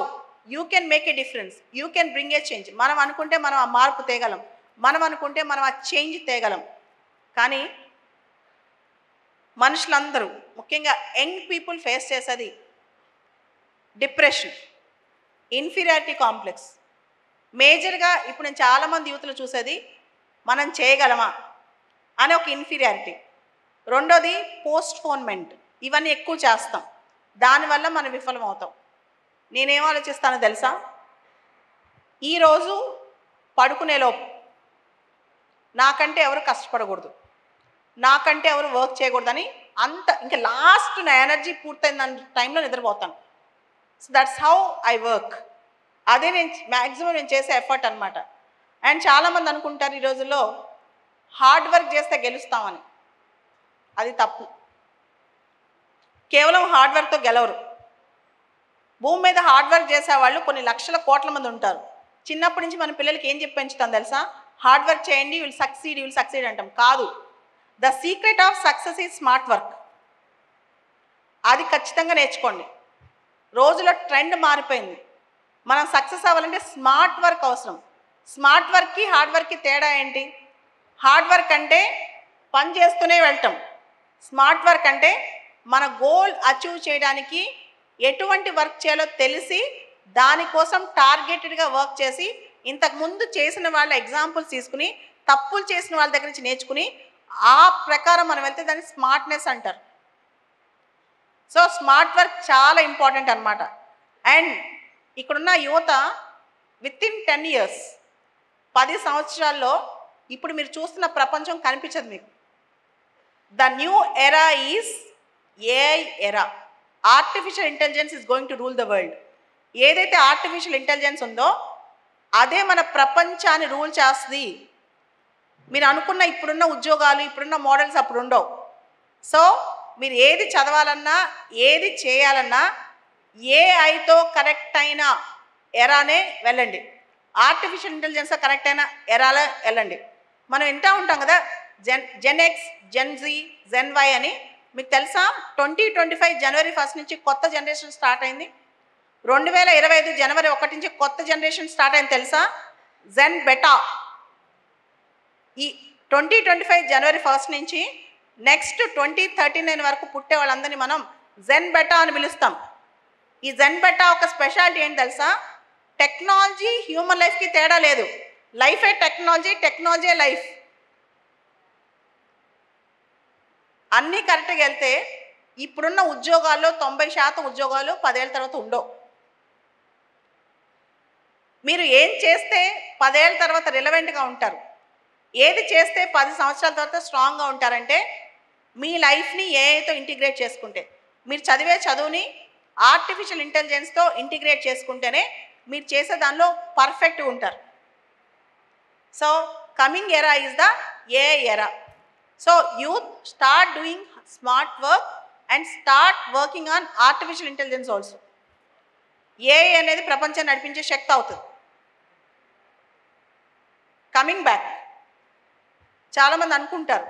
you can make a difference, you can bring A change. మనం అనుకుంటే మనం ఆ మార్పు తేగలం, మనం అనుకుంటే మనం ఆ చేంజ్ తేగలం. కానీ మనుషులందరూ, ముఖ్యంగా యంగ్ పీపుల్ ఫేస్ చేసేది డిప్రెషన్, ఇన్ఫీరియారిటీ కాంప్లెక్స్. మేజర్గా ఇప్పుడు నేను చాలామంది యూత్లు చూసేది మనం చేయగలమా అని ఒక ఇన్ఫీరియారిటీ. రెండోది పోస్ట్పోన్మెంట్, ఇవన్నీ ఎక్కువ చేస్తాం, దానివల్ల మనం విఫలం అవుతాం. నేనేం ఆలోచిస్తానో తెలుసా? ఈరోజు పడుకునేలోపు నాకంటే ఎవరు కష్టపడకూడదు, నాకంటే ఎవరు వర్క్ చేయకూడదని ఇంకా లాస్ట్ నా ఎనర్జీ పూర్తయిన టైంలో నిద్రపోతాను. So that's how I work. అదే మ్యాక్సిమం నేను చేసే ఎఫర్ట్ అనమాట. అండ్ చాలామంది అనుకుంటారు ఈ రోజుల్లో హార్డ్ వర్క్ చేస్తే గెలుస్తామని. అది తప్పు. కేవలం హార్డ్ వర్క్తో గెలవరు. భూమి మీద హార్డ్ వర్క్ చేసేవాళ్ళు కొన్ని లక్షల కోట్ల మంది ఉంటారు. చిన్నప్పటి నుంచి మన పిల్లలకి ఏం చెప్పి పెంచుతాం తెలుసా? హార్డ్ వర్క్ చేయండి, యూ విల్ సక్సీడ్ అంటాం. కాదు, the secret of success is smart work. అది ఖచ్చితంగా నేర్చుకోండి. రోజులో ట్రెండ్ మారిపోయింది. మనం సక్సెస్ అవ్వాలంటే స్మార్ట్ వర్క్ అవసరం. స్మార్ట్ వర్క్కి హార్డ్ వర్క్కి తేడా ఏంటి? హార్డ్ వర్క్ అంటే పని చేస్తూనే వెళ్ళటం. స్మార్ట్ వర్క్ అంటే మన గోల్ అచీవ్ చేయడానికి ఎటువంటి వర్క్ చేయాలో తెలిసి దానికోసం టార్గెటెడ్గా వర్క్ చేసి, ఇంతకుముందు చేసిన వాళ్ళ ఎగ్జాంపుల్స్ తీసుకుని, తప్పులు చేసిన వాళ్ళ దగ్గర నుంచి నేర్చుకుని ఆ ప్రకారం మనం వెళ్తే దాన్ని స్మార్ట్నెస్ అంటారు. సో స్మార్ట్ వర్క్ చాలా ఇంపార్టెంట్ అనమాట. అండ్ ఇక్కడున్న యువత వితిన్ 10 years, 10 సంవత్సరాల్లో ఇప్పుడు మీరు చూస్తున్న ప్రపంచం కనిపించదు మీకు. The new era is AI era. Artificial intelligence is going to rule the world. ఏదైతే ఆర్టిఫిషియల్ ఇంటెలిజెన్స్ ఉందో అదే మన ప్రపంచాన్ని రూల్ చేస్తుంది. మీరు అనుకున్న ఇప్పుడున్న ఉద్యోగాలు, ఇప్పుడున్న మోడల్స్ అప్పుడు ఉండవు. సో మీరు ఏది చదవాలన్నా, ఏది చేయాలన్నా ఏఐతో కనెక్ట్ అయిన ఎరానే వెళ్ళండి, ఆర్టిఫిషియల్ ఇంటెలిజెన్స్తో కనెక్ట్ అయిన ఎరాలో వెళ్ళండి. మనం వింటూ ఉంటాం కదా gen X, gen Z, gen Y అని. మీకు తెలుసా 2025 January 1 నుంచి కొత్త జనరేషన్ స్టార్ట్ అయింది. 2025 January 1 నుంచి కొత్త జనరేషన్ స్టార్ట్ అయింది తెలుసా? జెన్ బెటా. ఈ 2025 January 1 నుంచి నెక్స్ట్ 2039 వరకు పుట్టే వాళ్ళందరినీ మనం జెన్ బెటా అని పిలుస్తాం. ఈ జెన్ బెటా ఒక స్పెషాలిటీ ఏంటి తెలుసా? టెక్నాలజీ హ్యూమన్ లైఫ్కి తేడా లేదు. లైఫే టెక్నాలజీ, టెక్నాలజీ లైఫ్. అన్నీ కరెక్ట్గా వెళ్తే ఇప్పుడున్న ఉద్యోగాల్లో 90% ఉద్యోగాలు 10 ఏళ్ళ తర్వాత ఉండవు. మీరు ఏం చేస్తే 10 ఏళ్ళ తర్వాత రిలవెంట్గా ఉంటారు, ఏది చేస్తే 10 సంవత్సరాల తర్వాత స్ట్రాంగ్గా ఉంటారంటే మీ లైఫ్ని ఏఐతో ఇంటిగ్రేట్ చేసుకుంటే, మీరు చదివే చదువుని ఆర్టిఫిషియల్ ఇంటెలిజెన్స్తో ఇంటిగ్రేట్ చేసుకుంటేనే మీరు చేసే దానిలో పర్ఫెక్ట్గా ఉంటారు. సో కమింగ్ ఎరా ఈజ్ ద ఏఐ ఎరా. So youth start doing smart work and start working on artificial intelligence also. AI అనేది ప్రపంచాన్ని నడిపించే శక్తి అవుతుంది. కమింగ్ బ్యాక్, చాలామంది అనుకుంటారు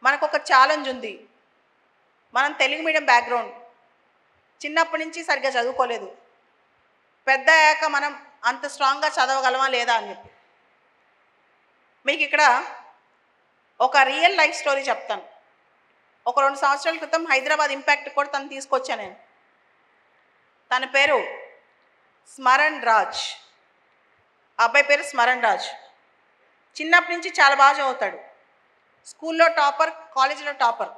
మనకు ఒక ఛాలెంజ్ ఉంది, మనం తెలుగు మీడియం బ్యాక్గ్రౌండ్, చిన్నప్పటి నుంచి సరిగ్గా చదువుకోలేదు, పెద్ద అయ్యాక మనం అంత స్ట్రాంగ్గా చదవగలమా లేదా అని చెప్పి. మీకు ఇక్కడ ఒక రియల్ లైఫ్ స్టోరీ చెప్తాను. ఒక 2 సంవత్సరాల క్రితం హైదరాబాద్ ఇంపాక్ట్ కూడా తను తీసుకొచ్చాను నేను. తన పేరు స్మరణ్ రాజ్, అబ్బాయి పేరు స్మరణ్ రాజ్. చిన్నప్పటి నుంచి చాలా బాగా చదువుతాడు. స్కూల్లో టాపర్, కాలేజీలో టాపర్,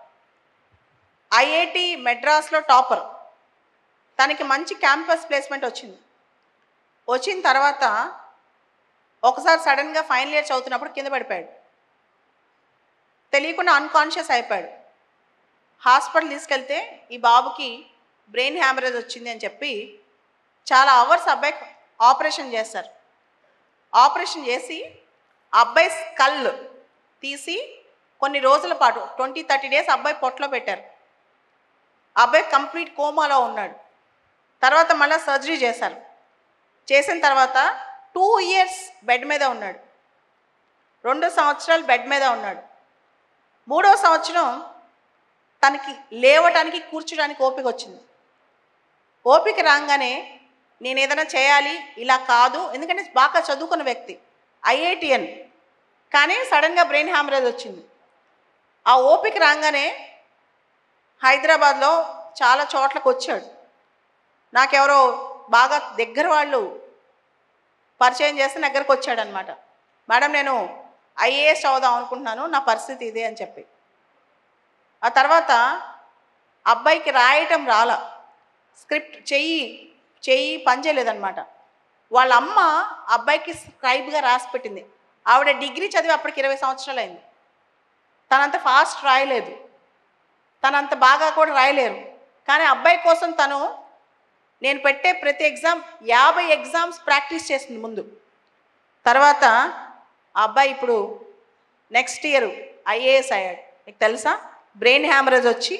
ఐఐటి మెడ్రాస్లో టాపర్. తనకి మంచి క్యాంపస్ ప్లేస్మెంట్ వచ్చింది. వచ్చిన తర్వాత ఒకసారి సడన్గా ఫైనల్ ఇయర్ చదువుతున్నప్పుడు కింద పడిపోయాడు. తెలియకుండా అన్కాన్షియస్ అయిపోయాడు. హాస్పిటల్ తీసుకెళ్తే ఈ బాబుకి బ్రెయిన్ హ్యామరేజ్ వచ్చింది అని చెప్పి చాలా అవర్స్ అబ్బాయికి ఆపరేషన్ చేస్తారు. ఆపరేషన్ చేసి అబ్బాయి స్కల్ తీసి కొన్ని రోజుల పాటు 20-30 డేస్ అబ్బాయి పొట్టలో పెట్టారు. అబ్బాయి కంప్లీట్ కోమాలో ఉన్నాడు. తర్వాత మళ్ళీ సర్జరీ చేశారు. చేసిన తర్వాత 2 ఇయర్స్ బెడ్ మీద ఉన్నాడు. 2 సంవత్సరాలు బెడ్ మీద ఉన్నాడు. 3వ సంవత్సరం తనకి లేవటానికి కూర్చోడానికి ఓపిక వచ్చింది. ఓపిక రాగానే నేను ఏదైనా చేయాలి, ఇలా కాదు, ఎందుకంటే బాగా చదువుకున్న వ్యక్తి, ఐఐటిఎన్, కానీ సడన్గా బ్రెయిన్ హ్యామరేజ్ వచ్చింది. ఆ ఓపిక రాగానే హైదరాబాద్లో చాలా చోట్లకు వచ్చాడు. నాకెవరో బాగా దగ్గర వాళ్ళు పరిచయం చేస్తే దగ్గరకు వచ్చాడనమాట. మేడం నేను ఐఏఎస్ చదువుదాం అనుకుంటున్నాను, నా పరిస్థితి ఇదే అని చెప్పి. ఆ తర్వాత అబ్బాయికి రాయటం రాలా, స్క్రిప్ట్ చెయ్యి పనిచేయలేదన్నమాట. వాళ్ళ అమ్మ అబ్బాయికి స్క్రైబ్గా రాసి పెట్టింది. ఆవిడ డిగ్రీ చదివి అప్పటికి 20 సంవత్సరాలు అయింది. తనంత ఫాస్ట్ రాయలేదు, తనంత బాగా కూడా రాయలేరు. కానీ అబ్బాయి కోసం తను నేను పెట్టే ప్రతి ఎగ్జామ్ 50 ఎగ్జామ్స్ ప్రాక్టీస్ చేసింది ముందు. తర్వాత ఆ అబ్బాయి ఇప్పుడు నెక్స్ట్ ఇయర్ ఐఏఎస్ అయ్యాడు. మీకు తెలుసా? బ్రెయిన్ హ్యామరేజ్ వచ్చి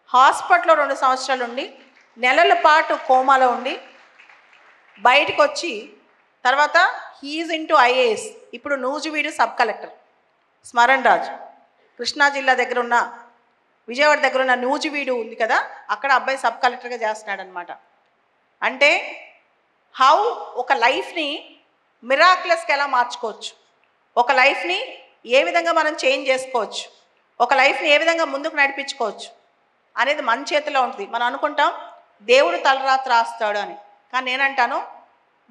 హాస్పిటల్లో 2 సంవత్సరాలు ఉండి నెలల పాటు కోమాలో ఉండి బయటకు వచ్చి తర్వాత హీఈస్ ఇంటూ ఐఏఎస్. ఇప్పుడు నూజివీడు సబ్ కలెక్టర్ స్మరణ్ రాజ్, కృష్ణా జిల్లా దగ్గర ఉన్న విజయవాడ దగ్గర ఉన్న నూజివీడు ఉంది కదా, అక్కడ అబ్బాయి సబ్ కలెక్టర్గా చేస్తున్నాడు అనమాట. అంటే హౌ ఒక లైఫ్ని మిరాక్లెస్కి ఎలా మార్చుకోవచ్చు, ఒక లైఫ్ని ఏ విధంగా మనం చేంజ్ చేసుకోవచ్చు, ఒక లైఫ్ని ఏ విధంగా ముందుకు నడిపించుకోవచ్చు అనేది మన చేతిలో ఉంటుంది. మనం అనుకుంటాం దేవుడు తలరాత రాస్తాడు అని, కానీ నేనంటాను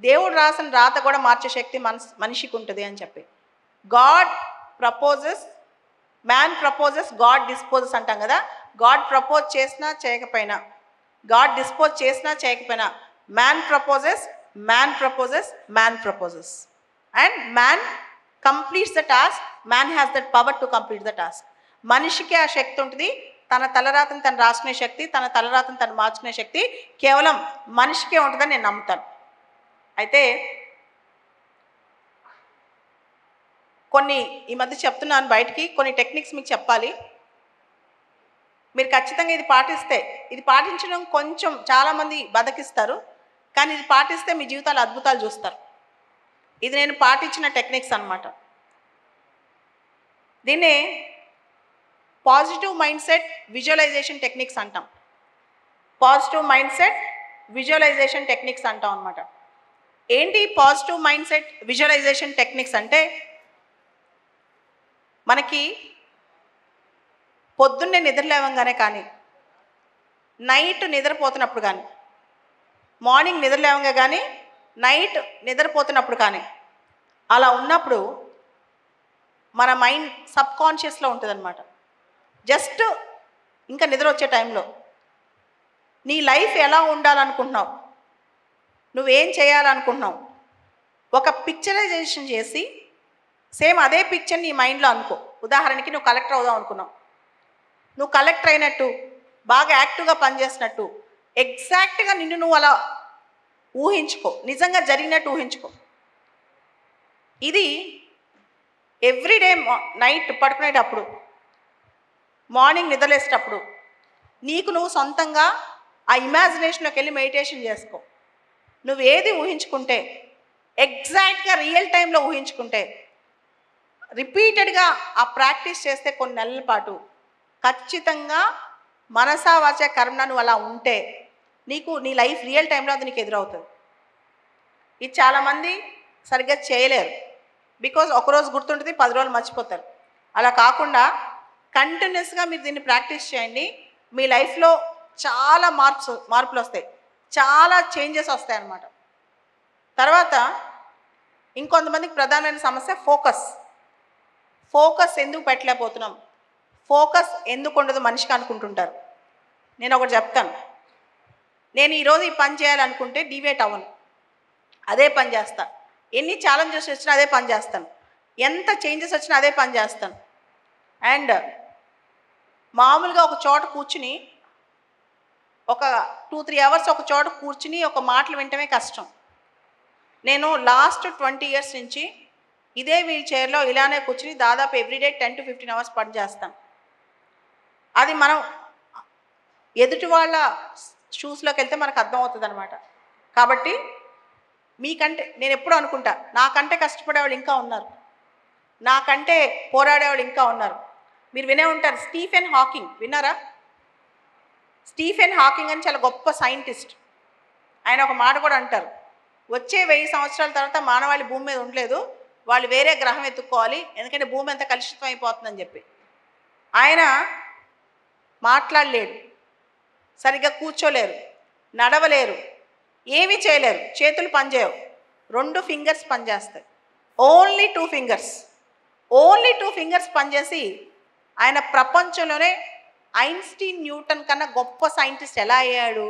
దేవుడు రాసిన రాత కూడా మార్చే శక్తి మనిషికి ఉంటుంది అని చెప్పి. God proposes, man proposes, God disposes అంటాం కదా. గాడ్ ప్రపోజ్ చేసినా చేయకపోయినా, గాడ్ డిస్పోజ్ చేసినా చేయకపోయినా, man proposes, man proposes, man proposes, and man completes the task. Man has that power to complete the task. మనిషికి ఆ శక్తి ఉంటుంది. తన తలరాతను తను రాసుకునే శక్తి, తన తలరాతను తను మార్చుకునే శక్తి కేవలం మనిషికే ఉంటుందని నేను నమ్ముతాను. అయితే కొన్ని ఈ మధ్య చెప్తున్నాను బయటికి, కొన్ని టెక్నిక్స్ మీకు చెప్పాలి. మీరు ఖచ్చితంగా ఇది పాటిస్తే, ఇది పాటించడం కొంచెం చాలామంది బతికిస్తారు, కానీ ఇది పాటిస్తే మీ జీవితాలు అద్భుతాలు చూస్తారు. ఇది నేను పాటించిన టెక్నిక్స్ అన్నమాట. దీన్నే positive mindset visualization techniques అంటాం. Positive mindset visualization techniques అంటాం అన్నమాట. ఏంటి positive mindset visualization techniques అంటే, మనకి పొద్దున్నే నిద్రలేవంగానే కానీ, నైట్ నిద్రపోతున్నప్పుడు కానీ, మార్నింగ్ నిద్రలేవంగా కానీ, నైట్ నిద్రపోతున్నప్పుడు కానీ, అలా ఉన్నప్పుడు మన మైండ్ సబ్ కాన్షియస్లో ఉంటుంది అనమాట. జస్ట్ ఇంకా నిద్ర వచ్చే టైంలో నీ లైఫ్ ఎలా ఉండాలనుకుంటున్నావు, నువ్వేం చేయాలనుకుంటున్నావు, ఒక పిక్చరైజేషన్ చేసి సేమ్ అదే పిక్చర్ నీ మైండ్లో అనుకో. ఉదాహరణకి నువ్వు కలెక్టర్ అవుదాం అనుకున్నావు, నువ్వు కలెక్టర్ అయినట్టు, బాగా యాక్టివ్గా పనిచేసినట్టు, ఎగ్జాక్ట్గా నిన్ను నువ్వు అలా ఊహించుకో, నిజంగా జరిగినట్టు ఊహించుకో. ఇది ఎవ్రీడే నైట్ పడుకునేటప్పుడు, మార్నింగ్ నిద్రలేసేటప్పుడు నీకు నువ్వు సొంతంగా ఆ ఇమాజినేషన్లోకి వెళ్ళి మెడిటేషన్ చేసుకో. నువ్వు ఏది ఊహించుకుంటే ఎగ్జాక్ట్గా రియల్ టైంలో ఊహించుకుంటే, రిపీటెడ్గా ఆ ప్రాక్టీస్ చేస్తే కొన్ని నెలల పాటు ఖచ్చితంగా మనసా వాచ కర్మన నువ్వు అలా ఉంటే నీకు నీ లైఫ్ రియల్ టైంలో అది నీకు ఎదురవుతుంది. ఇది చాలామంది సరిగ్గా చేయలేరు. బికాజ్ ఒకరోజు గుర్తుంటుంది, 10 రోజులు మర్చిపోతారు. అలా కాకుండా కంటిన్యూస్గా మీరు దీన్ని ప్రాక్టీస్ చేయండి. మీ లైఫ్లో చాలా మార్పులు వస్తాయి, చాలా చేంజెస్ వస్తాయి అన్నమాట. తర్వాత ఇంకొంతమందికి ప్రధానమైన సమస్య ఫోకస్. ఫోకస్ ఎందుకు పెట్టలేకపోతున్నాం, ఫోకస్ ఎందుకు ఉండదు మనిషికి అనుకుంటుంటారు. నేను ఒకటి చెప్తాను, నేను ఈరోజు ఈ పని చేయాలనుకుంటే డివేట్ అవ్వను, అదే పని చేస్తాను. ఎన్ని ఛాలెంజెస్ వచ్చినా అదే పని చేస్తాను, ఎంత చేంజెస్ వచ్చినా అదే పని చేస్తాను. అండ్ మామూలుగా ఒక చోట కూర్చుని ఒక 2-3 అవర్స్ ఒక చోట కూర్చుని ఒక మాటలు వింటమే కష్టం. నేను లాస్ట్ 20 years నుంచి ఇదే వీల్ చైర్లో ఇలానే కూర్చుని దాదాపు ఎవ్రీడే 10 to 15 అవర్స్ పని చేస్తాను. అది మనం ఎదుటి వాళ్ళ షూస్లోకి వెళ్తే మనకు అర్థమవుతుంది అనమాట. కాబట్టి మీకంటే నేను ఎప్పుడూ అనుకుంటా, నాకంటే కష్టపడేవాళ్ళు ఇంకా ఉన్నారు, నాకంటే పోరాడేవాళ్ళు ఇంకా ఉన్నారు. మీరు వినే ఉంటారు, స్టీఫెన్ హాకింగ్ విన్నారా? స్టీఫెన్ హాకింగ్ అని చాలా గొప్ప సైంటిస్ట్. ఆయన ఒక మాట కూడా అంటారు, వచ్చే 1000 సంవత్సరాల తర్వాత మానవాళి భూమి మీద ఉండలేదు, వాళ్ళు వేరే గ్రహం ఎత్తుక్కోవాలి, ఎందుకంటే భూమి అంతా కలుషితం అయిపోతుందని చెప్పి. ఆయన మాట్లాడలేడు, సరిగ్గా కూర్చోలేరు, నడవలేరు, ఏమీ చేయలేరు, చేతులు పనిచేయవు, 2 ఫింగర్స్ పనిచేస్తాయి, ఓన్లీ 2 ఫింగర్స్, ఓన్లీ 2 ఫింగర్స్ పనిచేసి ఆయన ప్రపంచంలోనే ఐన్స్టీన్ న్యూటన్ కన్నా గొప్ప సైంటిస్ట్ ఎలా అయ్యాడు?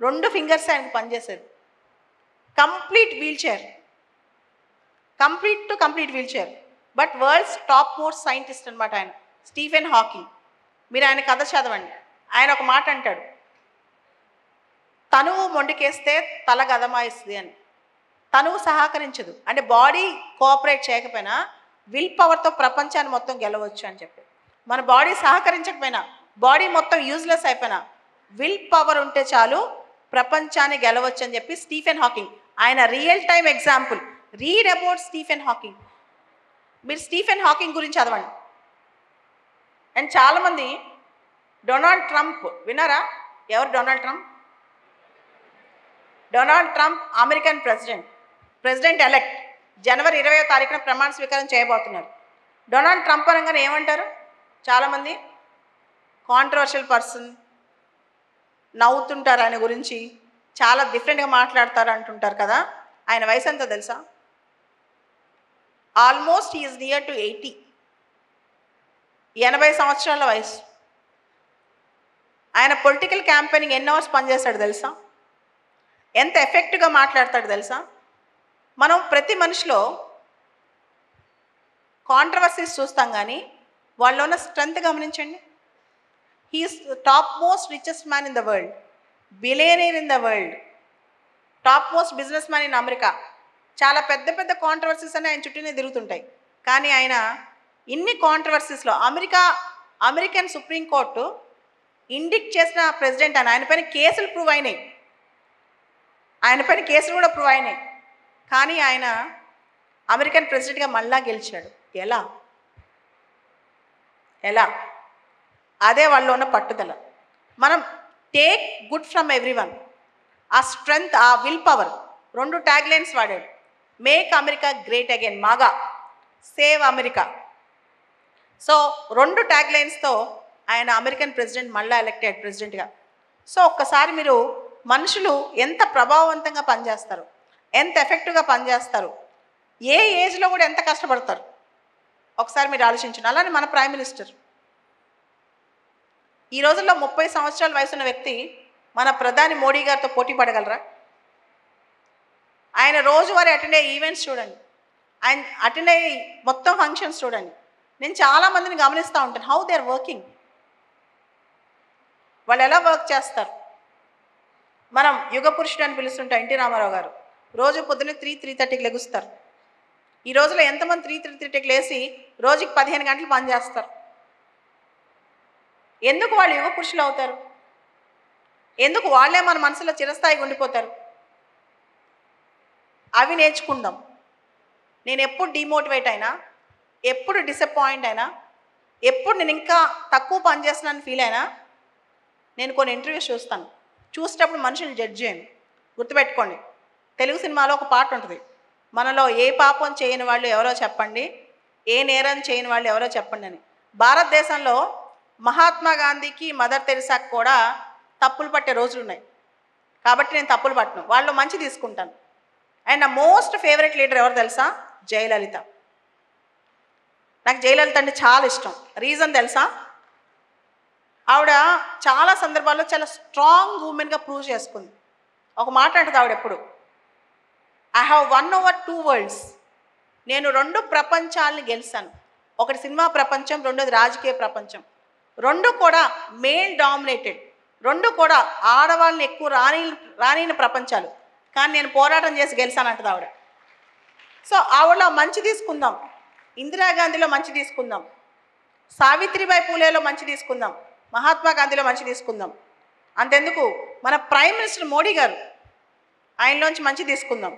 2 ఫింగర్స్ ఆయనకు పనిచేసేది. Complete wheelchair, complete wheelchair, but world's top most scientist అనమాట ఆయన, స్టీఫెన్ హాకింగ్. మీరు ఆయన కథ చదవండి. ఆయన ఒక మాట అంటాడు, తనువు మొండికేస్తే తల గదమాయిస్తుంది అని. తనువు సహకరించదు అంటే బాడీ కోఆపరేట్ చేయకపోయినా విల్ పవర్తో ప్రపంచాన్ని మొత్తం గెలవచ్చు అని చెప్పి. మన బాడీ సహకరించకపోయినా, బాడీ మొత్తం యూజ్లెస్ అయిపోయినా విల్ పవర్ ఉంటే చాలు ప్రపంచాన్ని గెలవచ్చు అని చెప్పి స్టీఫెన్ హాకింగ్, ఆయన real time example. Read about Stephen Hawking. మీరు స్టీఫెన్ హాకింగ్ గురించి చదవండి. అండ్ చాలామంది డొనాల్డ్ ట్రంప్ విన్నారా? ఎవరు Donald Trump? Donald Trump American president elect. జనవరి 20వ తారీఖున ప్రమాణ స్వీకారం చేయబోతున్నారు. డొనాల్డ్ ట్రంప్ అనగానే ఏమంటారు చాలామంది? కాంట్రవర్షియల్ పర్సన్, నవ్వుతుంటారు ఆయన గురించి, చాలా డిఫరెంట్గా మాట్లాడతారు అంటుంటారు కదా. ఆయన వయసు ఎంతో తెలుసా? Almost he is near to 80. 80 సంవత్సరాల వయసు. ఆయన పొలిటికల్ క్యాంపెయినింగ్ ఎన్ని అవర్స్ పనిచేస్తాడు తెలుసా? ఎంత ఎఫెక్టివ్గా మాట్లాడతాడు తెలుసా? మనం ప్రతి మనిషిలో కాంట్రవర్సీస్ చూస్తాం, కానీ వాళ్ళలో ఉన్న స్ట్రెంత్ గమనించండి. He's top most richest man in the world, billionaire in the world, top most businessman in America. చాలా పెద్ద పెద్ద కాంట్రవర్సీస్ అని ఆయన చుట్టూనే తిరుగుతుంటాయి. కానీ ఆయన ఇన్ని కాంట్రవర్సీస్లో అమెరికన్ సుప్రీంకోర్టు ఇండిక్ట్ చేసిన ప్రెసిడెంట్ అని. ఆయన పైన కేసులు ప్రూవ్ అయినాయి, ఆయన పైన కేసులు కూడా ప్రూవ్ అయినాయి. కానీ ఆయన అమెరికన్ ప్రెసిడెంట్గా మళ్ళా గెలిచాడు. ఎలా? అదే వాళ్ళలో ఉన్న పట్టుదల. మనం టేక్ గుడ్ ఫ్రమ్ ఎవ్రీవన్. ఆ స్ట్రెంగ్త్, ఆ విల్ పవర్. 2 ట్యాగ్ లైన్స్ వాడాడు. Make America great again, MAGA, save America. So 2 tag లైన్స్తో ఆయన అమెరికన్ ప్రెసిడెంట్ మళ్ళీ ఎలెక్ట్ అయ్యాడు ప్రెసిడెంట్గా. సో ఒక్కసారి మీరు మనుషులు ఎంత ప్రభావవంతంగా పనిచేస్తారు, ఎంత ఎఫెక్టివ్గా పనిచేస్తారు, ఏ ఏజ్లో కూడా ఎంత కష్టపడతారు ఒకసారి మీరు ఆలోచించండి. అలానే మన ప్రైమ్ మినిస్టర్ ఈ రోజుల్లో 30 సంవత్సరాల వయసున్న వ్యక్తి మన ప్రధాని మోడీ గారితో పోటీ పడగలరా? ఆయన రోజువారీ అటెండ్ అయ్యే ఈవెంట్స్ చూడండి, ఆయన అటెండ్ అయ్యే మొత్తం ఫంక్షన్స్ చూడండి. నేను చాలామందిని గమనిస్తూ ఉంటాను, హౌ దే ఆర్ వర్కింగ్, వాళ్ళు ఎలా వర్క్ చేస్తారు. మనం యుగ పురుషుడు అని పిలుస్తుంటాం ఎన్టీ రామారావు గారు. రోజు పొద్దున్నే 3:30కి లెగుస్తారు. ఈ రోజులో ఎంతమంది 3:30కి లేచి రోజుకి 15 గంటలు పనిచేస్తారు? ఎందుకు వాళ్ళు యుగ పురుషులు అవుతారు? ఎందుకు వాళ్ళే మన మనసులో చిరస్థాయిగా ఉండిపోతారు? అవి నేర్చుకుందాం. నేను ఎప్పుడు డిమోటివేట్ అయినా, ఎప్పుడు డిసప్పాయింట్ అయినా, ఎప్పుడు నేను ఇంకా తక్కువ పని చేస్తున్నాను ఫీల్ అయినా, నేను కొన్ని ఇంటర్వ్యూస్ చూస్తాను. చూసేటప్పుడు మనుషులు జడ్జ్ చేయను. గుర్తుపెట్టుకోండి, తెలుగు సినిమాలో ఒక పాట ఉంటుంది, మనలో ఏ పాపం చేయని వాళ్ళు ఎవరో చెప్పండి, ఏ నేరం చేయని వాళ్ళు ఎవరో చెప్పండి అని. భారతదేశంలో మహాత్మా గాంధీకి, మదర్ తెరిసాకి కూడా తప్పులు పట్టే రోజులు ఉన్నాయి. కాబట్టి నేను తప్పులు పట్టను, వాళ్ళు మంచి తీసుకుంటాను. అండ్ నా మోస్ట్ ఫేవరెట్ లీడర్ ఎవరు తెలుసా? జయలలిత. నాకు జయలలిత అంటే చాలా ఇష్టం. రీజన్ తెలుసా? ఆవిడ చాలా సందర్భాల్లో చాలా స్ట్రాంగ్ ఉమెన్గా ప్రూవ్ చేసుకుంది. ఒక మాట అంటుంది ఆవిడ ఎప్పుడు, I have one over 2 world's. నేను 2 ప్రపంచాలని గెలిచాను. ఒకటి సినిమా ప్రపంచం, రెండోది రాజకీయ ప్రపంచం. 2 కూడా మేల్ డామినేటెడ్, 2 కూడా ఆడవాళ్ళని ఎక్కువ రానిన ప్రపంచాలు. కానీ నేను పోరాటం చేసి గెలిచానంటది ఆవిడ. సో ఆవిడలో మంచి తీసుకుందాం, ఇందిరాగాంధీలో మంచి తీసుకుందాం, సావిత్రిబాయి పూలేలో మంచి తీసుకుందాం, మహాత్మా గాంధీలో మంచి తీసుకుందాం. అంతెందుకు మన ప్రైమ్ మినిస్టర్ మోడీ గారు, ఆయనలోంచి మంచి తీసుకుందాం.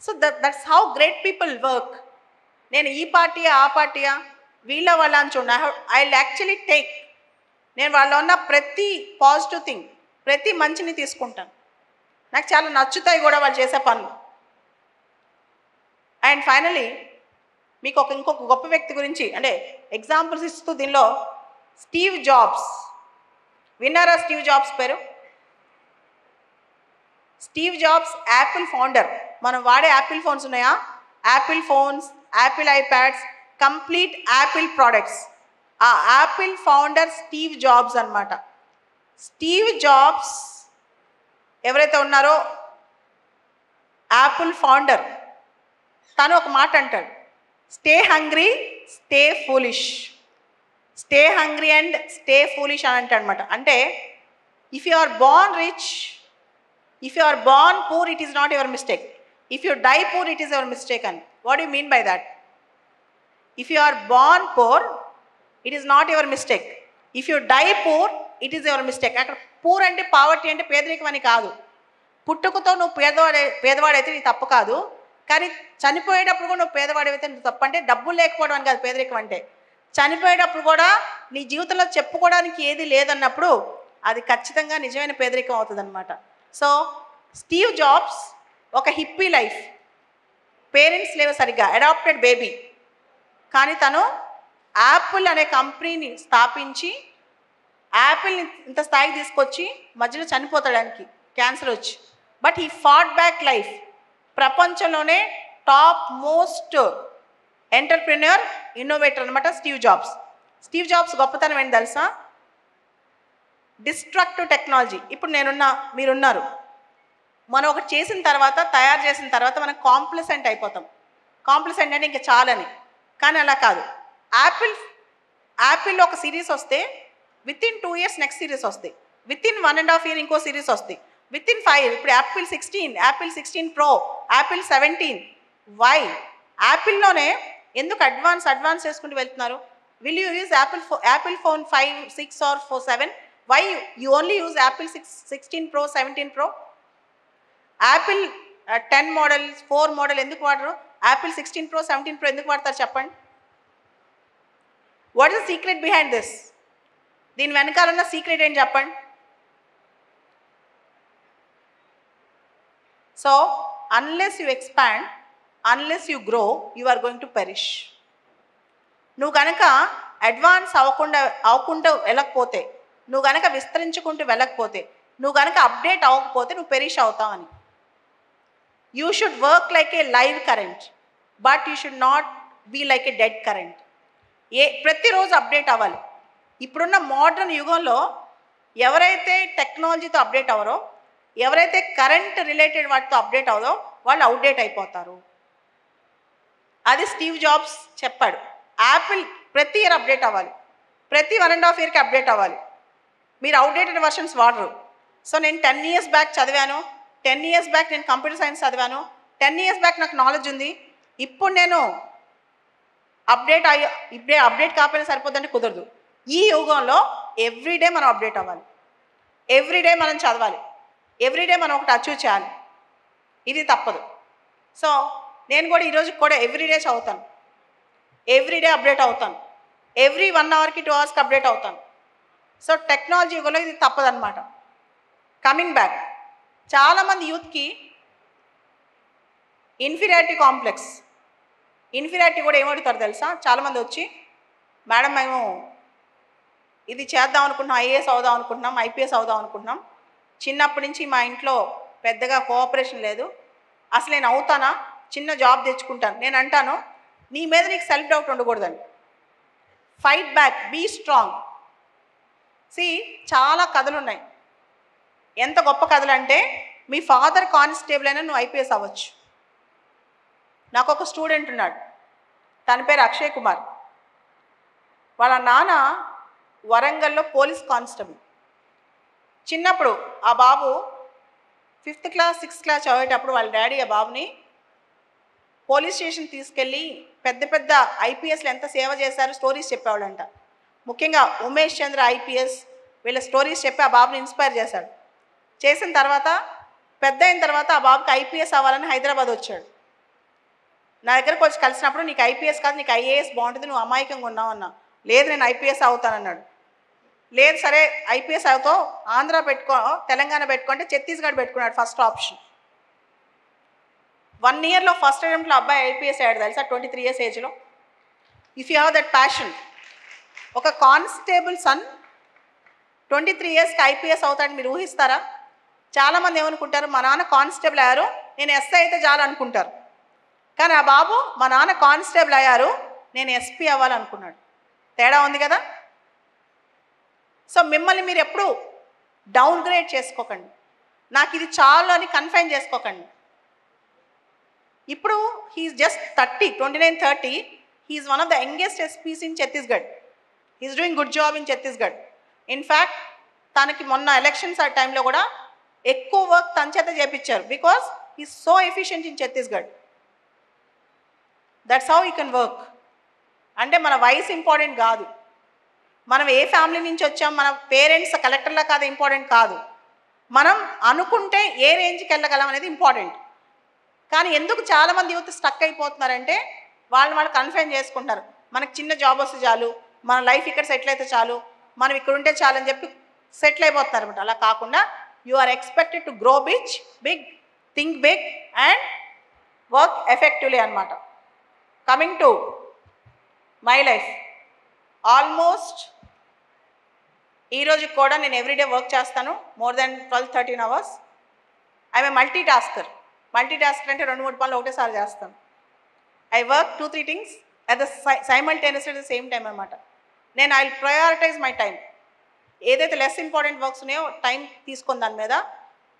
So that's how great people work. నేను ఈ పార్టీయా ఆ పార్టీయా వీళ్ళ వాళ్ళ అని చూడండి. ఐ విల్ యాక్చువల్లీ టేక్, నేను వాళ్ళలో ఉన్న ప్రతి పాజిటివ్ థింగ్, ప్రతి మంచిని తీసుకుంటాను. నాకు చాలా నచ్చుతాయి కూడా వాళ్ళు చేసే పనులు. అండ్ ఫైనలీ మీకు ఇంకొక గొప్ప వ్యక్తి గురించి అంటే ఎగ్జాంపుల్స్ ఇస్తూ దీనిలో స్టీవ్ జాబ్స్, విన్నారా స్టీవ్ జాబ్స్ పేరు? Steve Jobs Apple founder. మనం వాడే యాపిల్ ఫోన్స్ ఉన్నాయా, Apple phones, Apple iPads, complete Apple products, ఆ యాపిల్ ఫౌండర్ స్టీవ్ జాబ్స్ అన్నమాట. స్టీవ్ జాబ్స్ ఎవరైతే ఉన్నారో యాపిల్ ఫౌండర్, తను ఒక మాట అంటాడు, stay hungry stay foolish. Stay hungry and stay foolish అని అంటాడు అనమాట. అంటే if you are born rich, if you are born poor, it is not your mistake. If you die poor, it is your mistake అని. What you mean by that? If you are born poor, it is not your mistake. If you die poor, it is your mistake. అక్కడ పూర్ అంటే పావర్టీ అంటే పేదరికం అని కాదు. పుట్టుకతో నువ్వు పేదవాడైతే నీ తప్పు కాదు, కానీ చనిపోయేటప్పుడు కూడా నువ్వు పేదవాడైతే నువ్వు తప్పు. అంటే డబ్బులు లేకపోవడం అని కాదు పేదరికం అంటే. చనిపోయేటప్పుడు కూడా నీ జీవితంలో చెప్పుకోవడానికి ఏది లేదన్నప్పుడు అది ఖచ్చితంగా నిజమైన పేదరికం అవుతుంది అనమాట. సో స్టీవ్ జాబ్స్ ఒక హిప్పీ లైఫ్, పేరెంట్స్ లేవు సరిగ్గా, అడాప్టెడ్ బేబీ, కానీ తను యాపిల్ అనే కంపెనీని స్థాపించి యాపిల్ని ఇంత స్థాయికి తీసుకొచ్చి మధ్యలో చనిపోతాడానికి క్యాన్సర్ వచ్చి. But he fat back life. ప్రపంచంలోనే టాప్ మోస్ట్ ఎంటర్ప్రెన్యూర్, ఇన్నోవేటర్ అనమాట స్టీవ్ జాబ్స్. స్టీవ్ జాబ్స్ గొప్పతనం ఏంటి తెలుసా? Destructive technology. ఇప్పుడు మీరున్నారు, మనం ఒకటి చేసిన తర్వాత, తయారు చేసిన తర్వాత మనం కాంప్లిసెంట్ అయిపోతాం. కాంప్లిసెంట్ అంటే ఇంకా చాలని. కానీ అలా కాదు. యాపిల్లో ఒక సిరీస్ వస్తే within 2 years next series వస్తాయి, విత్ ఇన్ 1.5 year ఇంకో సిరీస్ వస్తాయి, విత్ ఇన్ 5 ఇప్పుడు Apple 16, Apple 16 Pro, Apple 17. Why? యాపిల్లోనే ఎందుకు అడ్వాన్స్ చేసుకుంటూ వెళ్తున్నారు? Will you use Apple phone 5, 6 or 7? Why you only use Apple 16 Pro, 17 Pro? Apple 10 model, 4 model ఎందుకు వాడరు? యాపిల్ 16 Pro, 17 Pro ఎందుకు వాడతారు చెప్పండి? What is the secret behind this? దీని వెనకాలన్న సీక్రెట్ ఏంటి చెప్పండి? So unless you expand, unless you grow, you are going to perish. నువ్వు కనుక అడ్వాన్స్ అవ్వకుండా వెళ్ళకపోతే, నువ్వు కనుక విస్తరించుకుంటూ వెళ్ళకపోతే, నువ్వు కనుక అప్డేట్ అవ్వకపోతే నువ్వు పెరిష్ అవుతావని. You should work like a live current, but you should not be like a dead current. ప్రతిరోజు అప్డేట్ అవ్వాలి. ఇప్పుడున్న మోడర్న్ యుగంలో ఎవరైతే టెక్నాలజీతో అప్డేట్ అవ్వరో, ఎవరైతే కరెంట్ రిలేటెడ్ వాటితో అప్డేట్ అవ్వదో వాళ్ళు అవుట్డేట్ అయిపోతారు. అది స్టీవ్ జాబ్స్ చెప్పాడు. యాపిల్ ప్రతి ఇయర్ అప్డేట్ అవ్వాలి, ప్రతి 1.5 yearకి అప్డేట్ అవ్వాలి. మీరు అవుట్డేటెడ్ వర్షన్స్ వాడరు. సో నేను 10 years బ్యాక్ చదివాను, 10 years బ్యాక్ నేను కంప్యూటర్ సైన్స్ చదివాను, 10 years బ్యాక్ నాకు నాలెడ్జ్ ఉంది, ఇప్పుడు నేను అప్డేట్ కాకపోయినా సరిపోద్దంటే కుదరదు. ఈ యుగంలో ఎవ్రీడే మనం అప్డేట్ అవ్వాలి, ఎవ్రీడే మనం చదవాలి, ఎవ్రీడే మనం ఒకటి అచీవ్ చేయాలి. ఇది తప్పదు. సో నేను కూడా ఈరోజు కూడా ఎవ్రీడే చదువుతాను, ఎవ్రీడే అప్డేట్ అవుతాను, ఎవ్రీ 1 hourకి 2 hours అప్డేట్ అవుతాను. సో టెక్నాలజీ యుగంలో ఇది తప్పదన్నమాట. కమింగ్ బ్యాక్, చాలామంది యూత్కి ఇన్ఫీరియారిటీ కాంప్లెక్స్. ఇన్ఫీరియారిటీ కూడా ఏమడుగుతారు తెలుసా? చాలామంది వచ్చి, మేడం మేము ఇది చేద్దాం అనుకుంటున్నాం, ఐఏఎస్ అవుదాం అనుకుంటున్నాం, ఐపీఎస్ అవుదాం అనుకుంటున్నాం, చిన్నప్పటి నుంచి మా ఇంట్లో పెద్దగా కోఆపరేషన్ లేదు, అసలు నేను అవుతానా, చిన్న జాబ్ తెచ్చుకుంటాను. నేను అంటాను, నీ మీద నీకు సెల్ఫ్ డౌట్ ఉండకూడదండి. Fight back, be strong. చాలా కథలు ఉన్నాయి. ఎంత గొప్ప కథలు అంటే, మీ ఫాదర్ కానిస్టేబుల్ అయినా నువ్వు ఐపీఎస్ అవ్వచ్చు. నాకు ఒక స్టూడెంట్ ఉన్నాడు, తన పేరు అక్షయ్ కుమార్. వాళ్ళ నాన్న వరంగల్లో పోలీస్ కానిస్టేబుల్. చిన్నప్పుడు ఆ బాబు 5th క్లాస్ 6th క్లాస్ చదివేటప్పుడు వాళ్ళ డాడీ ఆ బాబుని పోలీస్ స్టేషన్ తీసుకెళ్ళి పెద్ద పెద్ద ఐపీఎస్లు ఎంత సేవ చేశారో స్టోరీస్ చెప్పేవాళ్ళంట. ముఖ్యంగా ఉమేష్ చంద్ర ఐపీఎస్ వీళ్ళ స్టోరీస్ చెప్పి ఆ బాబుని ఇన్స్పైర్ చేశాడు. చేసిన తర్వాత పెద్ద అయిన తర్వాత ఆ బాబుకి ఐపీఎస్ అవ్వాలని హైదరాబాద్ వచ్చాడు. నా దగ్గరకు వచ్చి కలిసినప్పుడు, నీకు ఐపీఎస్ కాదు, నీకు ఐఏఎస్ బాగుంటుంది, నువ్వు అమాయకంగా ఉన్నావు అన్నా. లేదు, నేను ఐపీఎస్ అవుతానన్నాడు. లేదు, సరే ఐపీఎస్ అవుతావు, ఆంధ్ర పెట్టుకో, తెలంగాణ పెట్టుకుంటే ఛత్తీస్గఢ్ పెట్టుకున్నాడు ఫస్ట్ ఆప్షన్. 1 ఇయర్లో ఫస్ట్ అటెంప్ట్లో అబ్బాయి ఐపీఎస్ అయ్యాడు తెలుసా, 23 ఇయర్స్ ఏజ్లో. If you have that passion. ఒక కానిస్టేబుల్ సన్ 23 ఇయర్స్కి ఐపీఎస్ అవుతాడని మీరు ఊహిస్తారా? చాలామంది ఏమనుకుంటారు, మా నాన్న కానిస్టేబుల్ అయ్యారు, నేను ఎస్ఐ అయితే చాలు అనుకుంటారు. కానీ ఆ బాబు, మా నాన్న కానిస్టేబుల్ అయ్యారు, నేను ఎస్పీ అవ్వాలనుకున్నాడు. తేడా ఉంది కదా. సో మిమ్మల్ని మీరు ఎప్పుడు డౌన్గ్రేడ్ చేసుకోకండి, నాకు ఇది చాలు అని కన్ఫైన్ చేసుకోకండి. ఇప్పుడు he's just 29-30. He's one of the youngest SPs in Chhattisgarh. He's doing good job in Chhattisgarh. In fact తనకి మొన్న ఎలక్షన్స్ ఆ టైంలో కూడా ఎక్కువ వర్క్ తన చేత చేయించారు. Because he's so efficient in Chhattisgarh. That's how you can work. అంటే మన వయసు ఇంపార్టెంట్ కాదు, మనం ఏ ఫ్యామిలీ నుంచి వచ్చాం, మన పేరెంట్స్ కలెక్టర్లా కాదు ఇంపార్టెంట్ కాదు, మనం అనుకుంటే ఏ రేంజ్కి వెళ్ళగలం అనేది ఇంపార్టెంట్. కానీ ఎందుకు చాలామంది యూత్ స్టక్ అయిపోతున్నారంటే, వాళ్ళు కన్ఫైన్ చేసుకుంటారు, మనకు చిన్న జాబ్ వస్తే చాలు, మన లైఫ్ ఇక్కడ సెటిల్ అయితే చాలు, మనం ఇక్కడ ఉంటే చాలు అని చెప్పి సెటిల్ అయిపోతున్నారు అనమాట. అలా కాకుండా you are expected to grow big, think big and work effectively అనమాట. Coming to my life, almost ఈరోజు కూడా నేను ఎవ్రీడే వర్క్ చేస్తాను, more than 12-13 hours. I'm a multi tasker అంటే 2-3 పనులు ఒకటేసారి చేస్తాను. I work 2-3 things at the simultaneously at the same time అనమాట. నేను I will prioritize my time. ఏదైతే లెస్ ఇంపార్టెంట్ వర్క్స్ ఉన్నాయో టైం తీసుకొని దాని మీద,